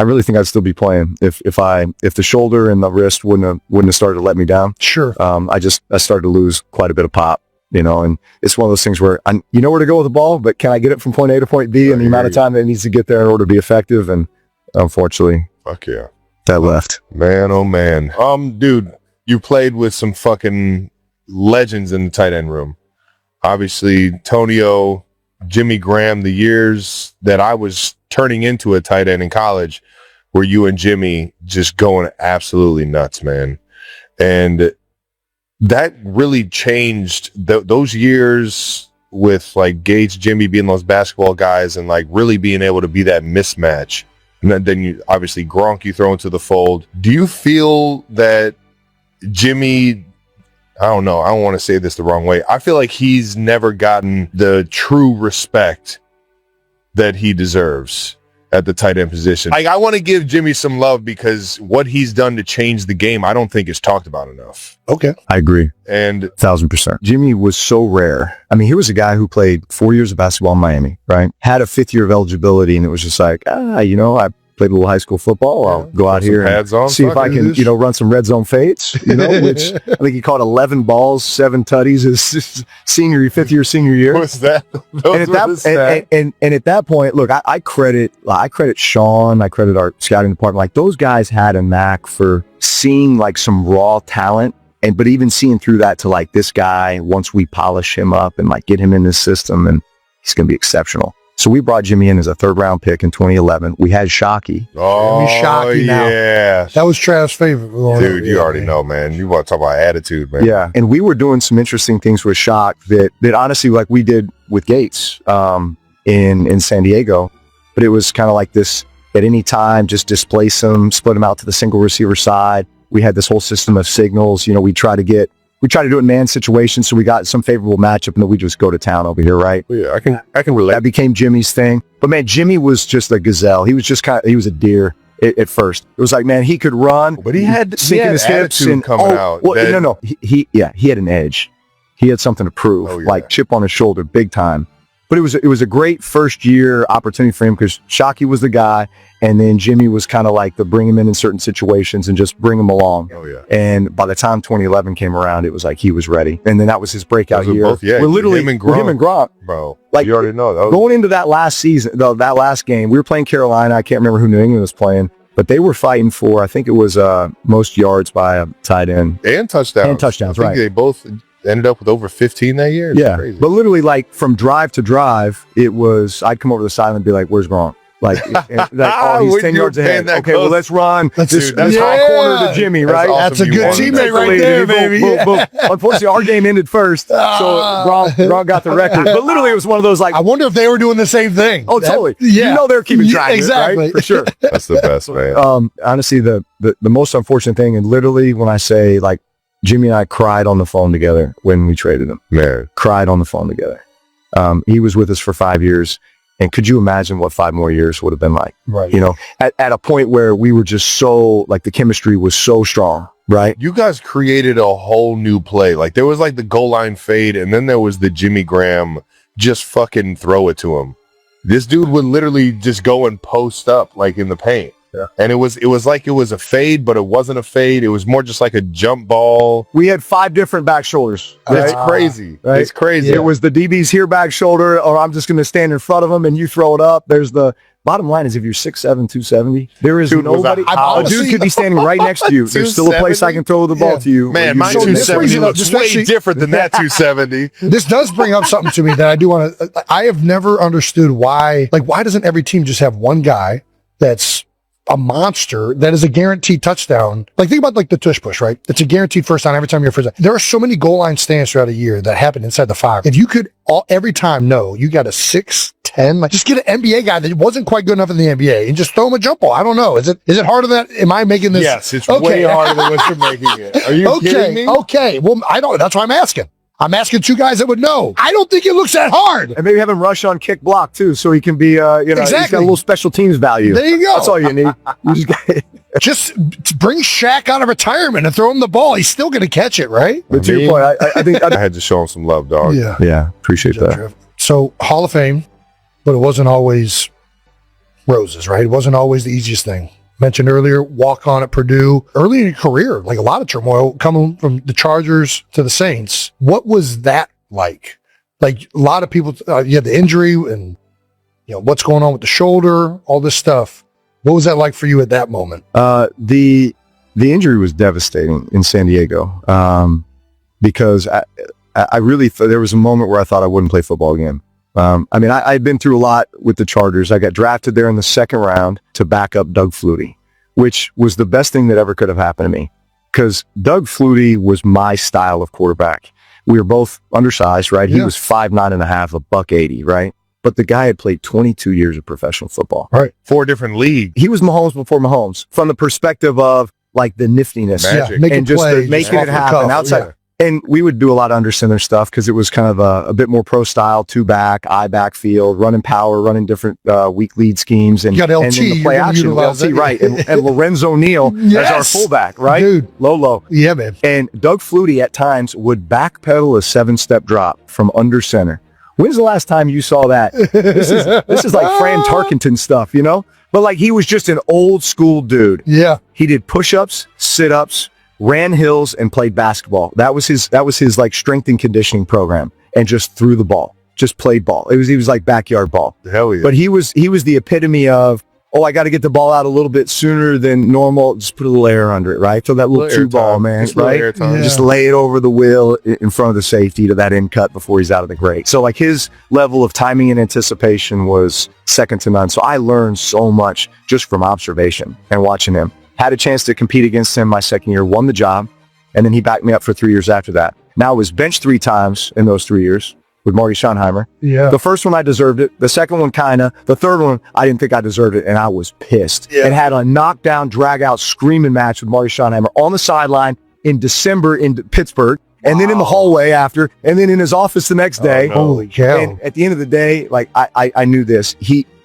really think I'd still be playing if the shoulder and the wrist wouldn't have started to let me down. Sure. I started to lose quite a bit of pop, and it's one of those things where you know where to go with the ball, but can I get it from point A to point B in the amount of time that it needs to get there in order to be effective? And unfortunately, fuck yeah, that left. Man, oh man. Dude, you played with some fucking legends in the tight end room. Obviously, Tonio, Jimmy Graham, the years that I was turning into a tight end in college were you and Jimmy just going absolutely nuts, man. And that really changed those years with like Gage, Jimmy being those basketball guys and like really being able to be that mismatch. And then you obviously Gronk you throw into the fold. Do you feel that Jimmy, I don't know, I don't want to say this the wrong way. I feel like he's never gotten the true respect that he deserves at the tight end position. Like, I want to give Jimmy some love because what he's done to change the game, I don't think is talked about enough. Okay. I agree. And 1,000%. Jimmy was so rare. I mean, he was a guy who played 4 years of basketball in Miami, right? Had a 5th year of eligibility, and it was just like, I played a little high school football. I'll go out here and see if I can, run some red zone fades, which I think he caught 11 balls, 7 tutties his 5th year, senior year. What's that? And at that point, look, I credit Sean, I credit our scouting department. Like, those guys had a knack for seeing like some raw talent. But even seeing through that to like this guy, once we polish him up and like get him in this system, and he's going to be exceptional. So we brought Jimmy in as a 3rd round pick in 2011. We had Shockey. Oh, Shockey now. Yeah. That was Travis' favorite. Dude, you already know, man. You want to talk about attitude, man. Yeah. And we were doing some interesting things with Shock that honestly, like we did with Gates in San Diego. But it was kind of like this, at any time, just displace him, split him out to the single receiver side. We had this whole system of signals. We try to do it in man situations, so we got some favorable matchup, and then we just go to town over here, right? Yeah, I can relate. That became Jimmy's thing. But man, Jimmy was just a gazelle. He was just he was a deer at first. It was like, man, he could run, but he had sinking his hips and coming out. Well, no, he had an edge. He had something to prove, like chip on his shoulder, big time. But it was a great first year opportunity for him because Shockey was the guy, and then Jimmy was kind of like the bring him in certain situations and just bring him along. Oh yeah. And by the time 2011 came around, it was like he was ready. And then that was his breakout Those were year. both- yeah, We're literally him and him and Gronk. Bro, Like, you already know. That was, Going into that last season, that last game, we were playing Carolina. I can't remember who New England was playing, but they were fighting for, I think it was most yards by a tight end. and touchdowns. And touchdowns, I think right. They both ended up with over 15 that year. It's Yeah, crazy. but literally, like from drive to drive, it was. I'd come over the sideline and be like, "Where's Gronk?" Like, oh, he's When 10 you yards were paying ahead. that Okay, well, close. let's run this Dude, that's hot awesome. corner to Jimmy, That's right? awesome. That's a You good won teammate that. right there, Boom, baby. boom, boom. Unfortunately, our game ended first, so Gronk got the record. But literally, it was one of those like, I wonder if they were doing the same thing. oh, totally. Yeah. You know they're keeping track of it, exactly. right? For sure. That's the best, man. Honestly, the most unfortunate thing, and literally when I say like Jimmy and I cried on the phone together when we traded him, Man, cried on the phone together. He was with us for 5 years. And could you imagine what 5 more years would have been like? Right. You know, at a point where we were just so, like the chemistry was so strong, right? you guys created a whole new play. Like there was like the goal line fade, and then there was the Jimmy Graham just fucking throw it to him. This dude would literally just go and post up like in the paint. Yeah. And it was like it was a fade, but it wasn't a fade. It was more just like a jump ball. We had 5 different back shoulders. That's Right? crazy. Right. It's crazy. It was the DB's here back shoulder, or I'm just going to stand in front of him and you throw it up. There's the bottom line is if you're 6'7", 270, there is Dude was nobody. a A dude could be standing right next to you. There's still a place I can throw the ball to you. Man, my So this 270 brings it up, looks especially- way different than that 270. This does bring up something to me that I do want to. I have never understood why. Like, why doesn't every team just have one guy that's a monster that is a guaranteed touchdown? Like, think about like the tush push, right? It's a guaranteed first down every time you're first down. There are so many goal line stands throughout a year that happen inside the 5. If you could every time know you got a 6'10", like just get an NBA guy that wasn't quite good enough in the NBA and just throw him a jump ball. I don't know. Is it harder than that? Am I making this? Yes, it's Okay. way harder than what you're making it. Are you kidding me? Okay. Well, I don't. That's why I'm asking. I'm asking 2 guys that would know. I don't think it looks that hard. And maybe have him rush on kick block too, so he can be, he's got Exactly. a little special teams value. There you go. That's all you need. You just got- Just bring Shaq out of retirement and throw him the ball. He's still going to catch it, right? But to your mean- point, I think. I had to show him some love, dog. Yeah, appreciate that. So Hall of Fame, but it wasn't always roses, right? It wasn't always the easiest thing. Mentioned earlier, walk on at Purdue. Early in your career, like a lot of turmoil coming from the Chargers to the Saints. What was that like? Like a lot of people, you had the injury and what's going on with the shoulder, all this stuff. What was that like for you at that moment? The injury was devastating in San Diego because I really thought there was a moment where I thought I wouldn't play football again. I mean, I'd been through a lot with the Chargers. I got drafted there in the 2nd round to back up Doug Flutie, which was the best thing that ever could have happened to me because Doug Flutie was my style of quarterback. We were both undersized, right? He was 5'9.5", $180, right? But the guy had played 22 years of professional football. Right. 4 different leagues. He was Mahomes before Mahomes from the perspective of like the niftiness Magic. making and just plays, making off it the happen cuff, outside. yeah. And we would do a lot of under center stuff because it was kind of a bit more pro style, 2-back, I-back field, running power, running different weak lead schemes, and, You got LT, and then the play you're gonna action, utilize LT, that. right, and Lorenzo Neal as our Yes! fullback, right? Dude. Low. Yeah, man. And Doug Flutie at times would backpedal a 7-step drop from under center. When's the last time you saw that? This is like Fran Tarkenton stuff, But like he was just an old school dude. Yeah. He did push-ups, sit-ups, ran hills, and played basketball. That was his like strength and conditioning program, and just threw the ball, just played ball. He was like backyard ball. Hell yeah. But he was the epitome of, I got to get the ball out a little bit sooner than normal. Just put a little air under it, right? Throw that little Little air 2-ball, time. man, Just little right? air time. Just lay it over the wheel in front of the safety to that end cut before he's out of the grade. So like his level of timing and anticipation was second to none. So I learned so much just from observation and watching him. Had a chance to compete against him my 2nd year, won the job, and then he backed me up for 3 years after that. Now I was benched 3 times in those 3 years with Marty Schottenheimer. Yeah. The first one I deserved it. The second one kinda. The third one I didn't think I deserved it, and I was pissed. Yeah. And had a knockdown, drag out, screaming match with Marty Schottenheimer on the sideline in December in Pittsburgh, and then in the hallway after, and then in his office the next day. no. Holy cow. And at the end of the day, like I knew this.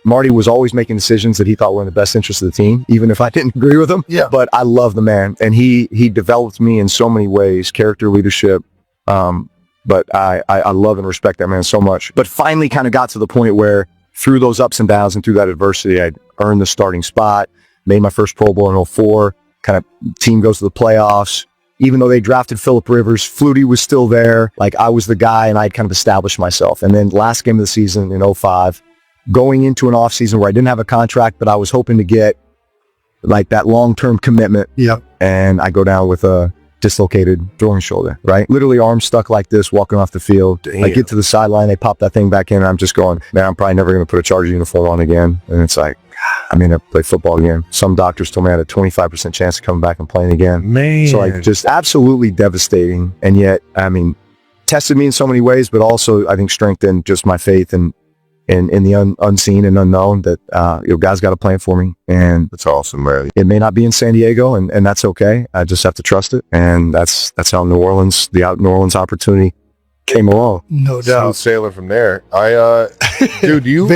Marty was always making decisions that he thought were in the best interest of the team, even if I didn't agree with him. Yeah. But I love the man, and he developed me in so many ways: character, leadership, But I love and respect that man so much. But finally kind of got to the point where through those ups and downs and through that adversity, I'd earned the starting spot, made my first Pro Bowl in 04, kind of team goes to the playoffs. Even though they drafted Phillip Rivers, Flutie was still there. Like, I was the guy, and I'd kind of established myself. And then last game of the season in 05, going into an offseason where I didn't have a contract, but I was hoping to get like that long-term commitment. Yep. And I go down with a dislocated throwing shoulder, right? Literally arm stuck like this, walking off the field. Damn. I get to the sideline, they pop that thing back in, and I'm just going, man, I'm probably never going to put a Charger uniform on again. And it's like, I mean, I play football again. Some doctors told me I had a 25% chance of coming back and playing again. Man. So like, just absolutely devastating. And yet, I mean, tested me in so many ways, but also I think strengthened just my faith in the unseen and unknown that, God's got a plan for me. And That's awesome, man. it may not be in San Diego, and that's okay. I just have to trust it. And that's how New Orleans opportunity came along. No Smooth doubt. sailing from there. Dude, do you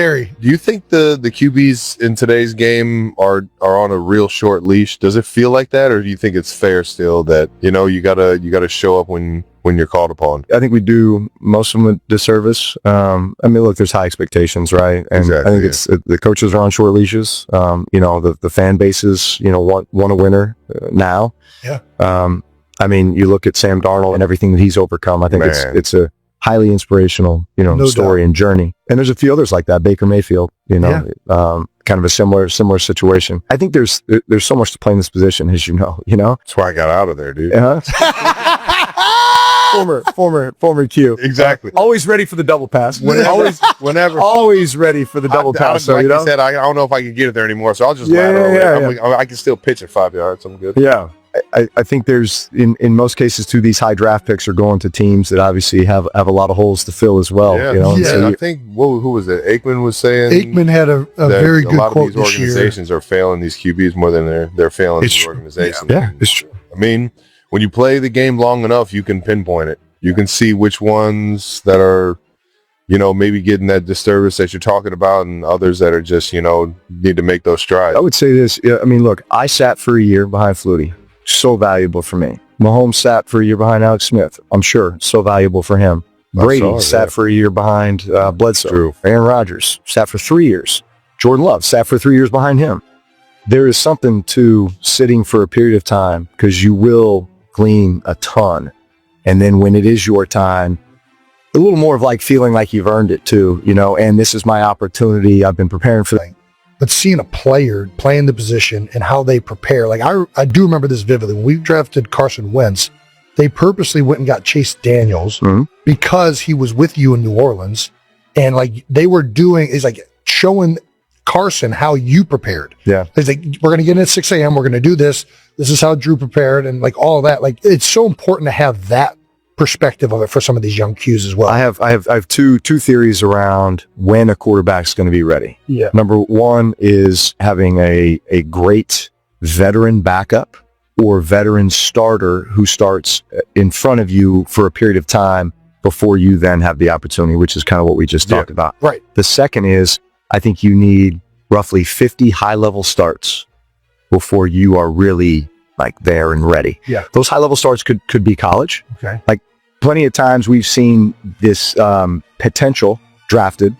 think the QBs in today's game are on a real short leash? Does it feel like that, or do you think it's fair still that you gotta show up when you're called upon? I think we do most of them a disservice. I mean, look, there's high expectations, right? And Exactly, I think it's the coaches are on short leashes. The fan bases, want a winner now. Yeah. I mean, you look at Sam Darnold and everything that he's overcome. I think Man. it's a highly inspirational, No story doubt. and journey. And there's a few others like that. Baker Mayfield, kind of a similar situation. I think there's so much to play in this position, as you know. That's why I got out of there, dude. Former Q. Exactly. Always ready for the double pass. Whenever. always ready for the double pass. So, like you said, I don't know if I can get it there anymore, so I'll just lateral it. I can still pitch at 5 yards. I'm good. Yeah. I think there's in most cases too, these high draft picks are going to teams that obviously have a lot of holes to fill as well. Yeah. So I think who was it? Aikman was saying Aikman had a that very a good lot of quote these this year. organizations are failing these QBs more than they're failing It's these true. organizations. Yeah, it's true. I mean, when you play the game long enough, you can pinpoint it. You can see which ones that are, maybe getting that disturbance that you're talking about, and others that are just, need to make those strides. I would say this. I mean, look, I sat for a year behind Flutie. So valuable for me. Mahomes sat for a year behind Alex Smith. I'm sure. So valuable for him. Brady sat for a year behind Bledsoe. True. Aaron Rodgers sat for 3 years. Jordan Love sat for 3 years behind him. There is something to sitting for a period of time because you will glean a ton. And then when it is your time, a little more of like feeling like you've earned it too, and this is my opportunity. I've been preparing for that. But seeing a player playing the position and how they prepare, like I do remember this vividly. When we drafted Carson Wentz, they purposely went and got Chase Daniels because he was with you in New Orleans. And like they were showing Carson how you prepared. Yeah. It's like, we're going to get in at 6 a.m. We're going to do this. This is how Drew prepared. And like all of that, like it's so important to have that perspective of it for some of these young Qs as well. I have two theories around when a quarterback's going to be ready. Yeah. Number one is having a great veteran backup or veteran starter who starts in front of you for a period of time before you then have the opportunity, which is kind of what we just talked about. Right. The second is I think you need roughly 50 high-level starts before you are really like there and ready. Yeah. Those high-level starts could be college. Okay. Like plenty of times we've seen this potential drafted,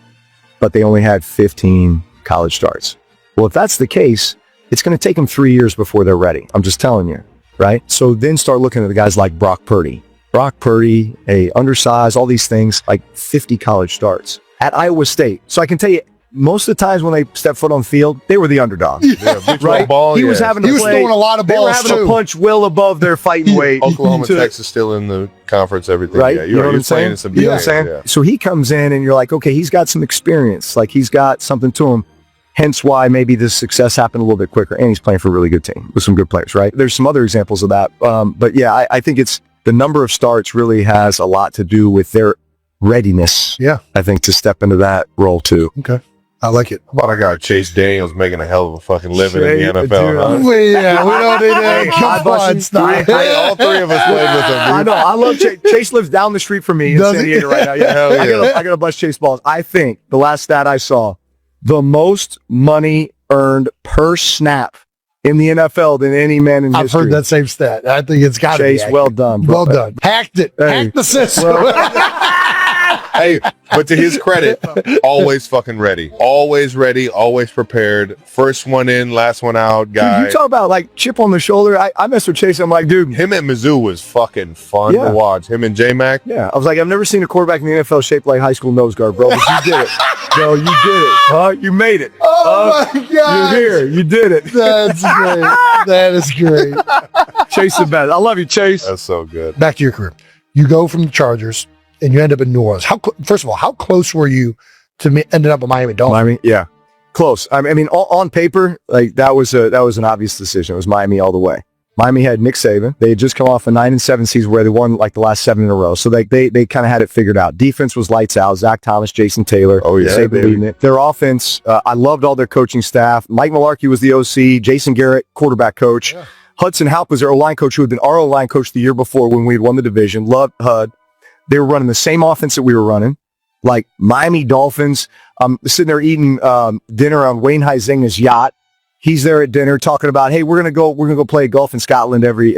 but they only had 15 college starts. Well, if that's the case, it's going to take them 3 years before they're ready. I'm just telling you, right? So then start looking at the guys like Brock Purdy. Brock Purdy, a undersized, all these things, like 50 college starts at Iowa State. So I can tell you, most of the times when they stepped foot on the field, they were the underdog. Yeah, big Right? ball, He was having to He was play. throwing a lot of They were balls having to too. punch well above their fighting weight. Oklahoma, to- Texas still in the conference, everything. Right? Yeah, You know what I'm saying? in some You know what I'm big saying? games, yeah. So he comes in and you're like, okay, he's got some experience. Like he's got something to him. Hence why maybe this success happened a little bit quicker. And he's playing for a really good team with some good players, right? There's some other examples of that. But yeah, I think it's the number of starts really has a lot to do with their readiness. Yeah. I think to step into that role too. Okay. I like it. How about I got Chase Daniels making a hell of a fucking living in the Dude, NFL, huh? We don't need Hey, to come on, stop. Hey, all three of us played with him, I dude. know. I love Chase. Chase lives down the street from me in Does San he? Diego right now. Yeah, Hell yeah. I got to bust Chase balls. I think the last stat I saw, the most money earned per snap in the NFL than any man in I've history. heard that same stat. I think it's got to be Chase, well done, bro. Well done. Hacked it. Hey. Hacked the system. Hey, but to his credit, always fucking ready. Always ready, always prepared. First one in, last one out guy. Dude, you talk about like chip on the shoulder. I messed with Chase. I'm like, dude. Him at Mizzou was fucking fun Yeah. to watch. Him and J-Mac. Yeah, I was like, I've never seen a quarterback in the NFL shaped like high school nose guard, bro. But you did it. Bro, you did it. Huh? You made it. Oh my God. You're here. You did it. That's great. That is great. Chase the best. I love you, Chase. That's so good. Back to your career. You go from the Chargers and you end up in New Orleans. First of all, how close were you to ending up in Miami Dolphins? Miami, yeah, close. I mean, on paper, like that was an obvious decision. It was Miami all the way. Miami had Nick Saban. They had just come off a 9-7 season where they won like the last 7 in a row. So they kind of had it figured out. Defense was lights out. Zach Thomas, Jason Taylor. Oh, yeah, Saban baby. leading it. Their offense, I loved all their coaching staff. Mike Mularkey was the OC. Jason Garrett, quarterback coach. Yeah. Hudson Houp was their O-line coach, who had been our O-line coach the year before when we had won the division. Loved HUD. They were running the same offense that we were running. Like Miami Dolphins. I'm sitting there eating dinner on Wayne Huizenga's yacht. He's there at dinner talking about, hey, we're gonna go play golf in Scotland every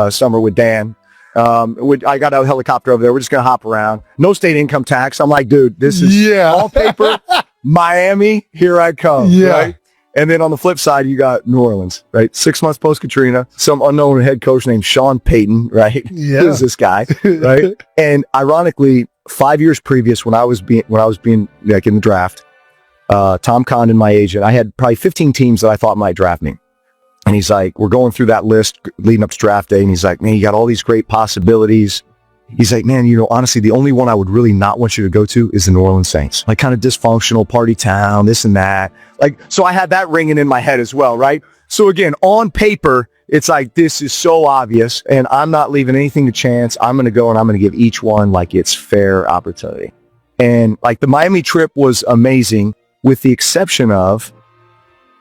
summer with Dan. I got a helicopter over there. We're just gonna hop around. No state income tax. I'm like, dude, this is all paper. Miami, here I come. Yeah. Right? And then on the flip side, you got New Orleans, right? 6 months post Katrina, some unknown head coach named Sean Payton, right? Yeah. Who's this guy, right? And ironically, 5 years previous, when I was being like in the draft, Tom Condon, my agent, I had probably 15 teams that I thought might draft me. And he's like, we're going through that list leading up to draft day. And he's like, man, you got all these great possibilities. He's like, man, honestly, the only one I would really not want you to go to is the New Orleans Saints. Like kind of dysfunctional party town, this and that. Like, so I had that ringing in my head as well, right? So again, on paper, it's like, this is so obvious and I'm not leaving anything to chance. I'm going to go and I'm going to give each one like it's fair opportunity. And like the Miami trip was amazing with the exception of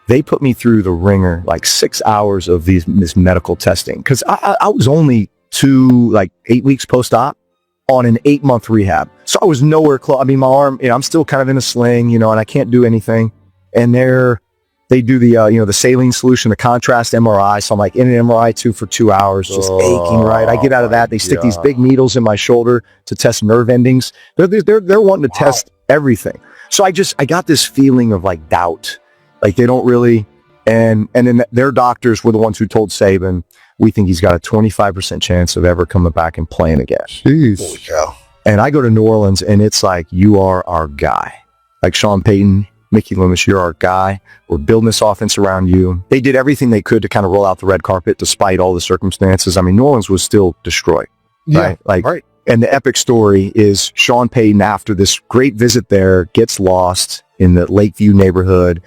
they put me through the ringer, like 6 hours of this medical testing. Cause I was only 8 weeks post-op on an 8-month rehab. So I was nowhere close. I mean, my arm, I'm still kind of in a sling, and I can't do anything. And they do the saline solution, the contrast MRI. So I'm like in an MRI for 2 hours, just aching, right? I get out of that. They stick these big needles in my shoulder to test nerve endings. They're wanting to test everything. So I got this feeling of like doubt. Like they don't really, and then their doctors were the ones who told Saban, we think he's got a 25% chance of ever coming back and playing again. Jeez. Holy cow. And I go to New Orleans and it's like, you are our guy. Like Sean Payton, Mickey Loomis, you're our guy. We're building this offense around you. They did everything they could to kind of roll out the red carpet despite all the circumstances. I mean, New Orleans was still destroyed. Yeah. Right? And the epic story is Sean Payton, after this great visit there, gets lost in the Lakeview neighborhood.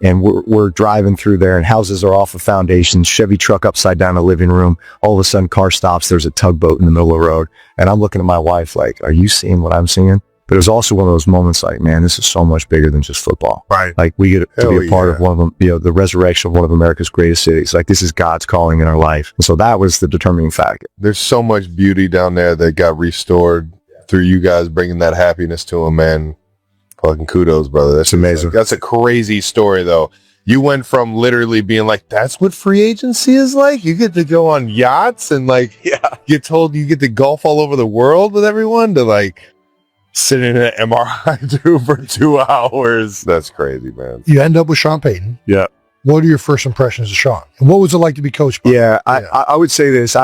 And we're driving through there and houses are off of foundations, Chevy truck upside down in the living room. All of a sudden car stops. There's a tugboat in the middle of the road. And I'm looking at my wife like, are you seeing what I'm seeing? But it was also one of those moments like, man, this is so much bigger than just football. Right. Like we get to be a part of one of them, the resurrection of one of America's greatest cities. Like this is God's calling in our life. And so that was the determining factor. There's so much beauty down there that got restored through you guys bringing that happiness to them, man. Fucking kudos, brother. That's amazing. That's a crazy story, though. You went from literally being like, that's what free agency is like? You get to go on yachts and get told you get to golf all over the world with everyone to like sit in an MRI tube for 2 hours. That's crazy, man. You end up with Sean Payton. Yeah. What are your first impressions of Sean? And what was it like to be coached by him? Yeah, I would say this.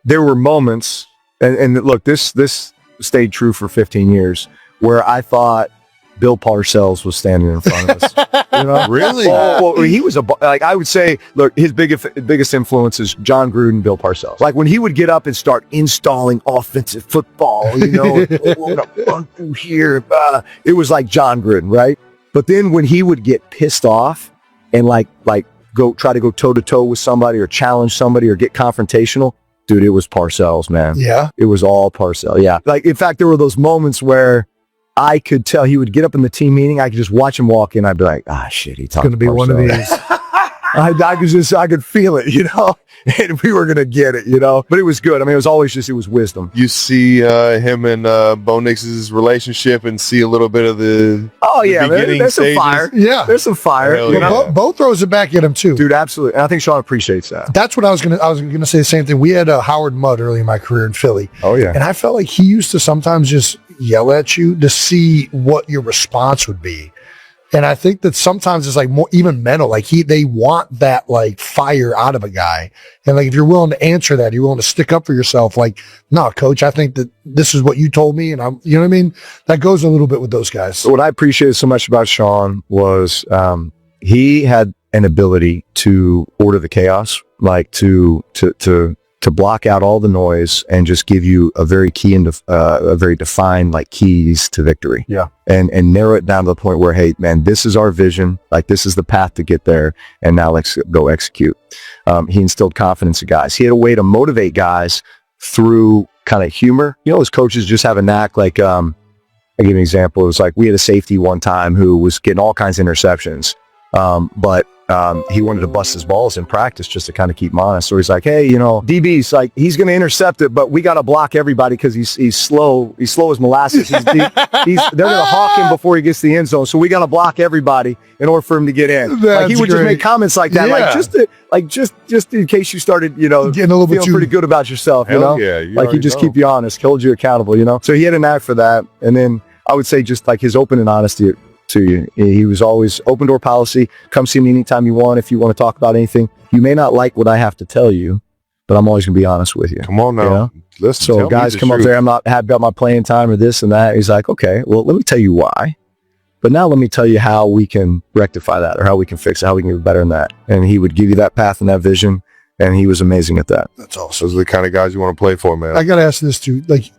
There were moments, and look, this stayed true for 15 years, where I thought Bill Parcells was standing in front of us. Really? Well, he was I would say, look, his biggest influence is John Gruden, Bill Parcells. Like when he would get up and start installing offensive football, we're gonna run through here. It was like John Gruden, right? But then when he would get pissed off and like go try to go toe to toe with somebody or challenge somebody or get confrontational, dude, it was Parcells, man. Yeah. It was all Parcells. Yeah. Like in fact, there were those moments where I could tell he would get up in the team meeting. I could just watch him walk in. I'd be like, shit, he's going to be one of these. I could feel it, and we were going to get it, but it was good. I mean, it was wisdom. You see him and Bo Nix's relationship and see a little bit of the beginning there's some stages. fire. Yeah. There's some fire. Hell yeah. Bo throws it back at him too. Dude, absolutely. And I think Sean appreciates that. That's what I was gonna say the same thing. We had Howard Mudd early in my career in Philly. Oh, yeah. And I felt like he used to sometimes just yell at you to see what your response would be. And I think that sometimes it's like more even mental, like they want that like fire out of a guy. And like, if you're willing to answer that, you're willing to stick up for yourself. Like, no, coach, I think that this is what you told me. And you know what I mean? That goes a little bit with those guys. What I appreciated so much about Sean was, he had an ability to order the chaos, like to block out all the noise and just give you a very key and a very defined like keys to victory. Yeah. And narrow it down to the point where, hey, man, this is our vision. Like, this is the path to get there. And now let's go execute. He instilled confidence in guys. He had a way to motivate guys through kind of humor. Those coaches just have a knack. Like, I'll give you an example. It was like, we had a safety one time who was getting all kinds of interceptions. But he wanted to bust his balls in practice just to kind of keep him honest. So he's like, hey, DB's like, he's going to intercept it, but we got to block everybody because he's slow. He's slow as molasses. They're going to hawk him before he gets to the end zone. So we got to block everybody in order for him to get in. Like, he would just make comments like that, just in case you started, getting a little bit pretty good about yourself, Yeah, like, he just keep you honest, hold you accountable, So he had a knack for that. And then I would say just like his open and honesty to you. He was always open door policy. Come see me anytime you want. If you want to talk about anything, you may not like what I have to tell you, but I'm always going to be honest with you. Come on now. Listen, so guys come up there, I'm not happy about my playing time or this and that. He's like, okay, well, let me tell you why. But now let me tell you how we can rectify that or how we can fix it, how we can get better than that. And he would give you that path and that vision. And he was amazing at that. That's awesome. Those are the kind of guys you want to play for, man. I got to ask this too, like,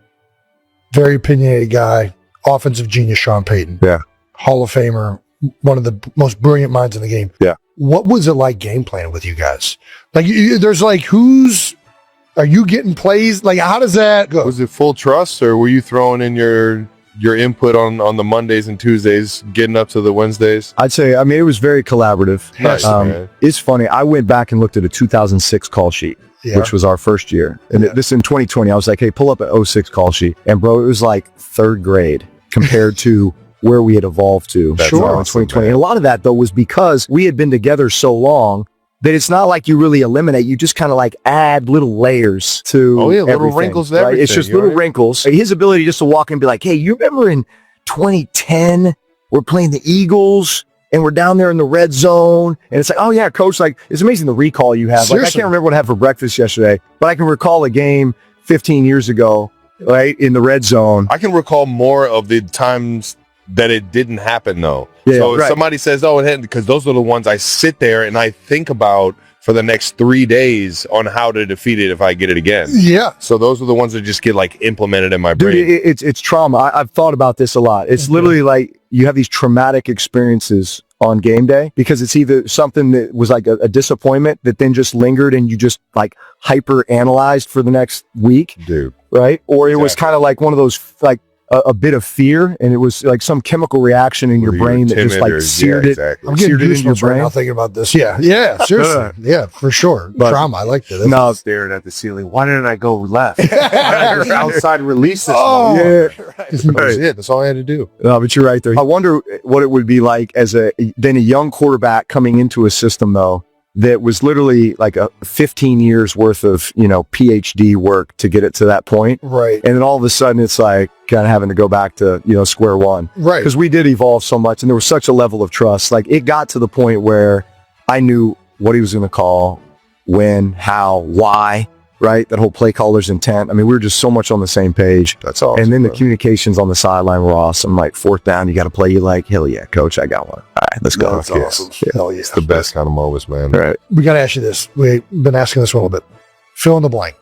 very opinionated guy, offensive genius, Sean Payton. Yeah. Hall of Famer, one of the most brilliant minds in the game. Yeah. What was it like game playing with you guys? Like, there's like, are you getting plays? Like, how does that go? Was it full trust, or were you throwing in your input on the Mondays and Tuesdays, getting up to the Wednesdays? I'd say, I mean, it was very collaborative. Nice, man. It's funny. I went back and looked at a 2006 call sheet, which was our first year. And this in 2020, I was like, hey, pull up an 06 call sheet. And bro, it was like third grade compared to where we had evolved to in 2020. And a lot of that, though, was because we had been together so long that it's not like you really eliminate. You just kind of like add little layers to little wrinkles to everything. It's just little wrinkles. His ability just to walk in and be like, hey, you remember in 2010, we're playing the Eagles and we're down there in the red zone. And it's like, oh yeah, coach, like, it's amazing the recall you have. Seriously. Like, I can't remember what I had for breakfast yesterday, but I can recall a game 15 years ago, right, in the red zone. I can recall more of the times that it didn't happen, though. Yeah, so if somebody says, oh, it happened, because those are the ones I sit there and I think about for the next 3 days on how to defeat it if I get it again. Yeah. So those are the ones that just get like implemented in my brain. Dude, it's trauma. I've thought about this a lot. It's literally like you have these traumatic experiences on game day because it's either something that was like a disappointment that then just lingered and you just like hyper analyzed for the next week. Dude. Right? Or it was kind of like one of those like a bit of fear, and it was like some chemical reaction in your brain that just like seared it. I'm getting goosebumps right now thinking about this. Yeah, seriously. Yeah, for sure. But trauma, I like that. No, staring at the ceiling. Why didn't I go left? Outside release this one. Yeah. That's it. That's all I had to do. No, but you're right there. I wonder what it would be like as a young quarterback coming into a system though that was literally like a 15 years worth of, PhD work to get it to that point. Right. And then all of a sudden it's like kind of having to go back to, square one. Right. Because we did evolve so much and there was such a level of trust. Like it got to the point where I knew what he was going to call, when, how, why, right? That whole play caller's intent. I mean, we were just so much on the same page. That's awesome. And then the communications on the sideline were awesome. Like fourth down, you got to play. You like, hell yeah, coach, I got one. All right, let's go. That's awesome. Hell yeah. It's the best kind of moments, man. All right. We got to ask you this. We've been asking this for a little bit. Fill in the blank.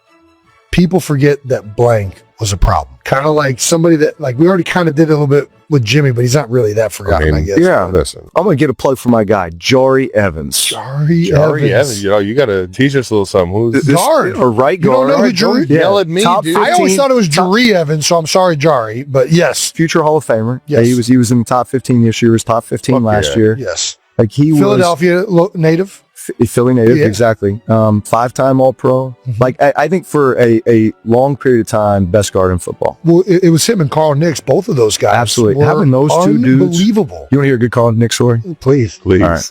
People forget that blank was a problem. Kind of like somebody that, like, we already kind of did a little bit with Jimmy, but he's not really that forgotten, I guess. Yeah. Listen. I'm going to get a plug for my guy, Jari Evans. Jari Evans. You got to teach us a little something. Who's guard? Or right You don't guard. know who Jari? Yeah. Yell at me, Top dude. 15, I always thought it was Jari Evans, so I'm sorry, Jari, but yes. Future Hall of Famer. Yes. He was in the top 15 this year. He was top 15 last year. Yes. Like he Philadelphia native. Philly native, Yeah. exactly. 5-time All-Pro. Like, I think for a long period of time, best guard in football. Well, it was him and Carl Nix, both of those guys. Absolutely. were Having those two dudes. unbelievable. You want to hear a good Carl Nix story? Please. Please. All right.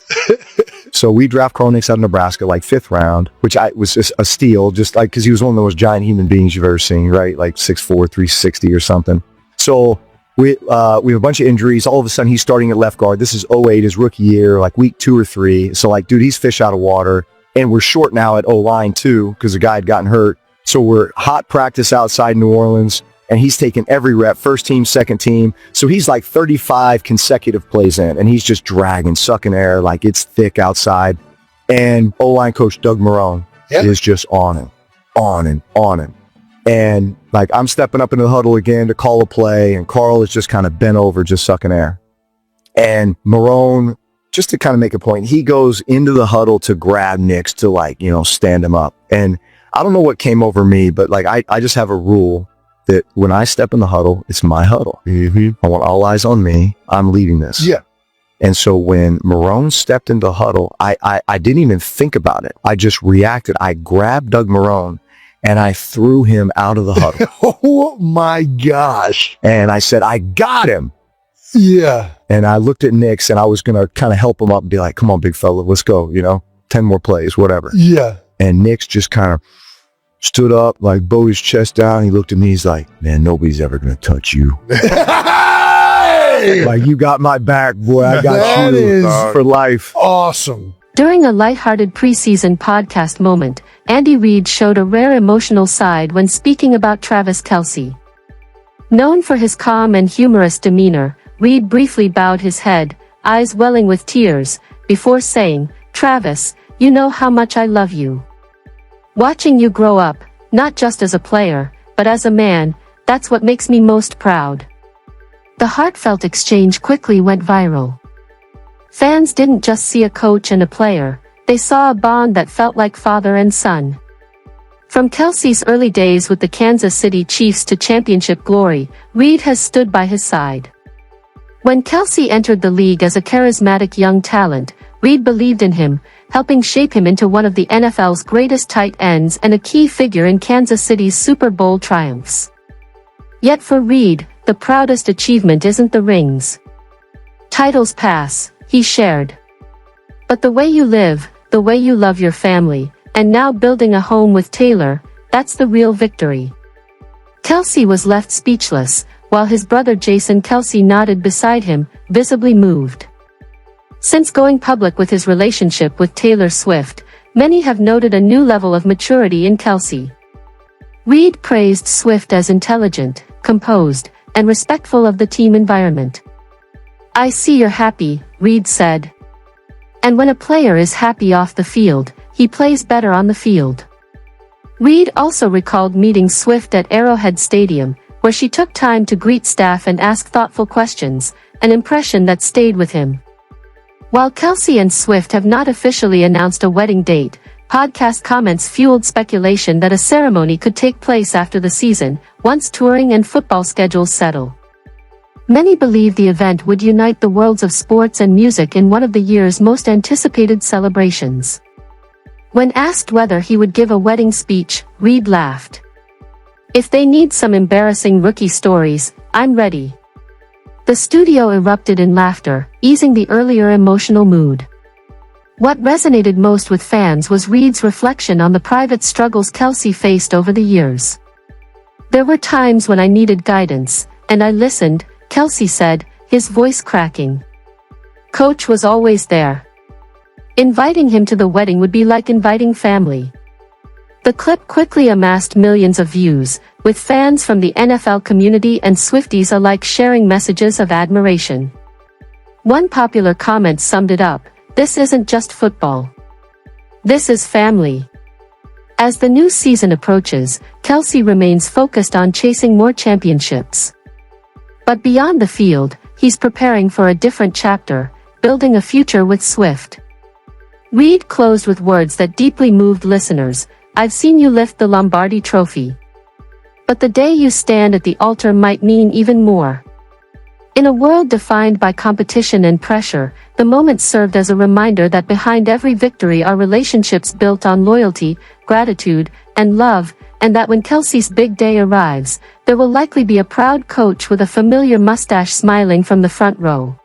So we draft Carl Nix out of Nebraska, like 5th round, which was just a steal, just like, because he was one of the most giant human beings you've ever seen, right? Like 6'4", 360 or something. So we have a bunch of injuries. All of a sudden, he's starting at left guard. This is 2008, his rookie year, like week 2 or 3. So like, dude, he's fish out of water. And we're short now at O-line too, because the guy had gotten hurt. So we're hot practice outside New Orleans, and he's taking every rep, first team, second team. So he's like 35 consecutive plays in, and he's just dragging, sucking air, like it's thick outside. And O-line coach Doug Marrone is just on him. And like, I'm stepping up into the huddle again to call a play, and Carl is just kind of bent over, just sucking air. And Marrone, just to kind of make a point, he goes into the huddle to grab Nix to, like, you know, stand him up. And I don't know what came over me, but like, I just have a rule that when I step in the huddle, it's my huddle. I want all eyes on me. I'm leading this. Yeah. And so when Marrone stepped into the huddle, I didn't even think about it. I just reacted. I grabbed Doug Marrone and I threw him out of the huddle. Oh my gosh. And I said, I got him. Yeah. And I looked at Nix, and I was going to kind of help him up and be like, come on, big fella, let's go, 10 more plays, whatever. Yeah. And Nix just kind of stood up, like bowed his chest down. He looked at me. He's like, man, nobody's ever going to touch you. Like, you got my back, boy. I got That you is for life. Awesome. During a lighthearted preseason podcast moment, Andy Reid showed a rare emotional side when speaking about Travis Kelce. Known for his calm and humorous demeanor, Reid briefly bowed his head, eyes welling with tears, before saying, "Travis, you know how much I love you. Watching you grow up, not just as a player, but as a man, that's what makes me most proud." The heartfelt exchange quickly went viral. Fans didn't just see a coach and a player, they saw a bond that felt like father and son. From Kelce's early days with the Kansas City Chiefs to championship glory, Reid has stood by his side. When Kelce entered the league as a charismatic young talent, Reid believed in him, helping shape him into one of the NFL's greatest tight ends and a key figure in Kansas City's Super Bowl triumphs. Yet for Reid, the proudest achievement isn't the rings. Titles pass, he shared. But the way you live, the way you love your family, and now building a home with Taylor, that's the real victory. Kelce was left speechless, while his brother Jason Kelce nodded beside him, visibly moved. Since going public with his relationship with Taylor Swift, many have noted a new level of maturity in Kelce. Reid praised Swift as intelligent, composed, and respectful of the team environment. "I see you're happy," Reid said. And when a player is happy off the field, he plays better on the field. Reid also recalled meeting Swift at Arrowhead Stadium, where she took time to greet staff and ask thoughtful questions, an impression that stayed with him. While Kelce and Swift have not officially announced a wedding date, podcast comments fueled speculation that a ceremony could take place after the season, once touring and football schedules settle. Many believe the event would unite the worlds of sports and music in one of the year's most anticipated celebrations. When asked whether he would give a wedding speech, Reid laughed. "If they need some embarrassing rookie stories, I'm ready." The studio erupted in laughter, easing the earlier emotional mood. What resonated most with fans was Reid's reflection on the private struggles Kelce faced over the years. "There were times when I needed guidance, and I listened," Kelce said, his voice cracking. Coach was always there. Inviting him to the wedding would be like inviting family. The clip quickly amassed millions of views, with fans from the NFL community and Swifties alike sharing messages of admiration. One popular comment summed it up: "This isn't just football. This is family." As the new season approaches, Kelce remains focused on chasing more championships. But beyond the field, he's preparing for a different chapter, building a future with Swift. Reid closed with words that deeply moved listeners: "I've seen you lift the Lombardi Trophy. But the day you stand at the altar might mean even more." In a world defined by competition and pressure, The moment served as a reminder that behind every victory are relationships built on loyalty, gratitude, and love, and that when Kelce's big day arrives, there will likely be a proud coach with a familiar mustache smiling from the front row.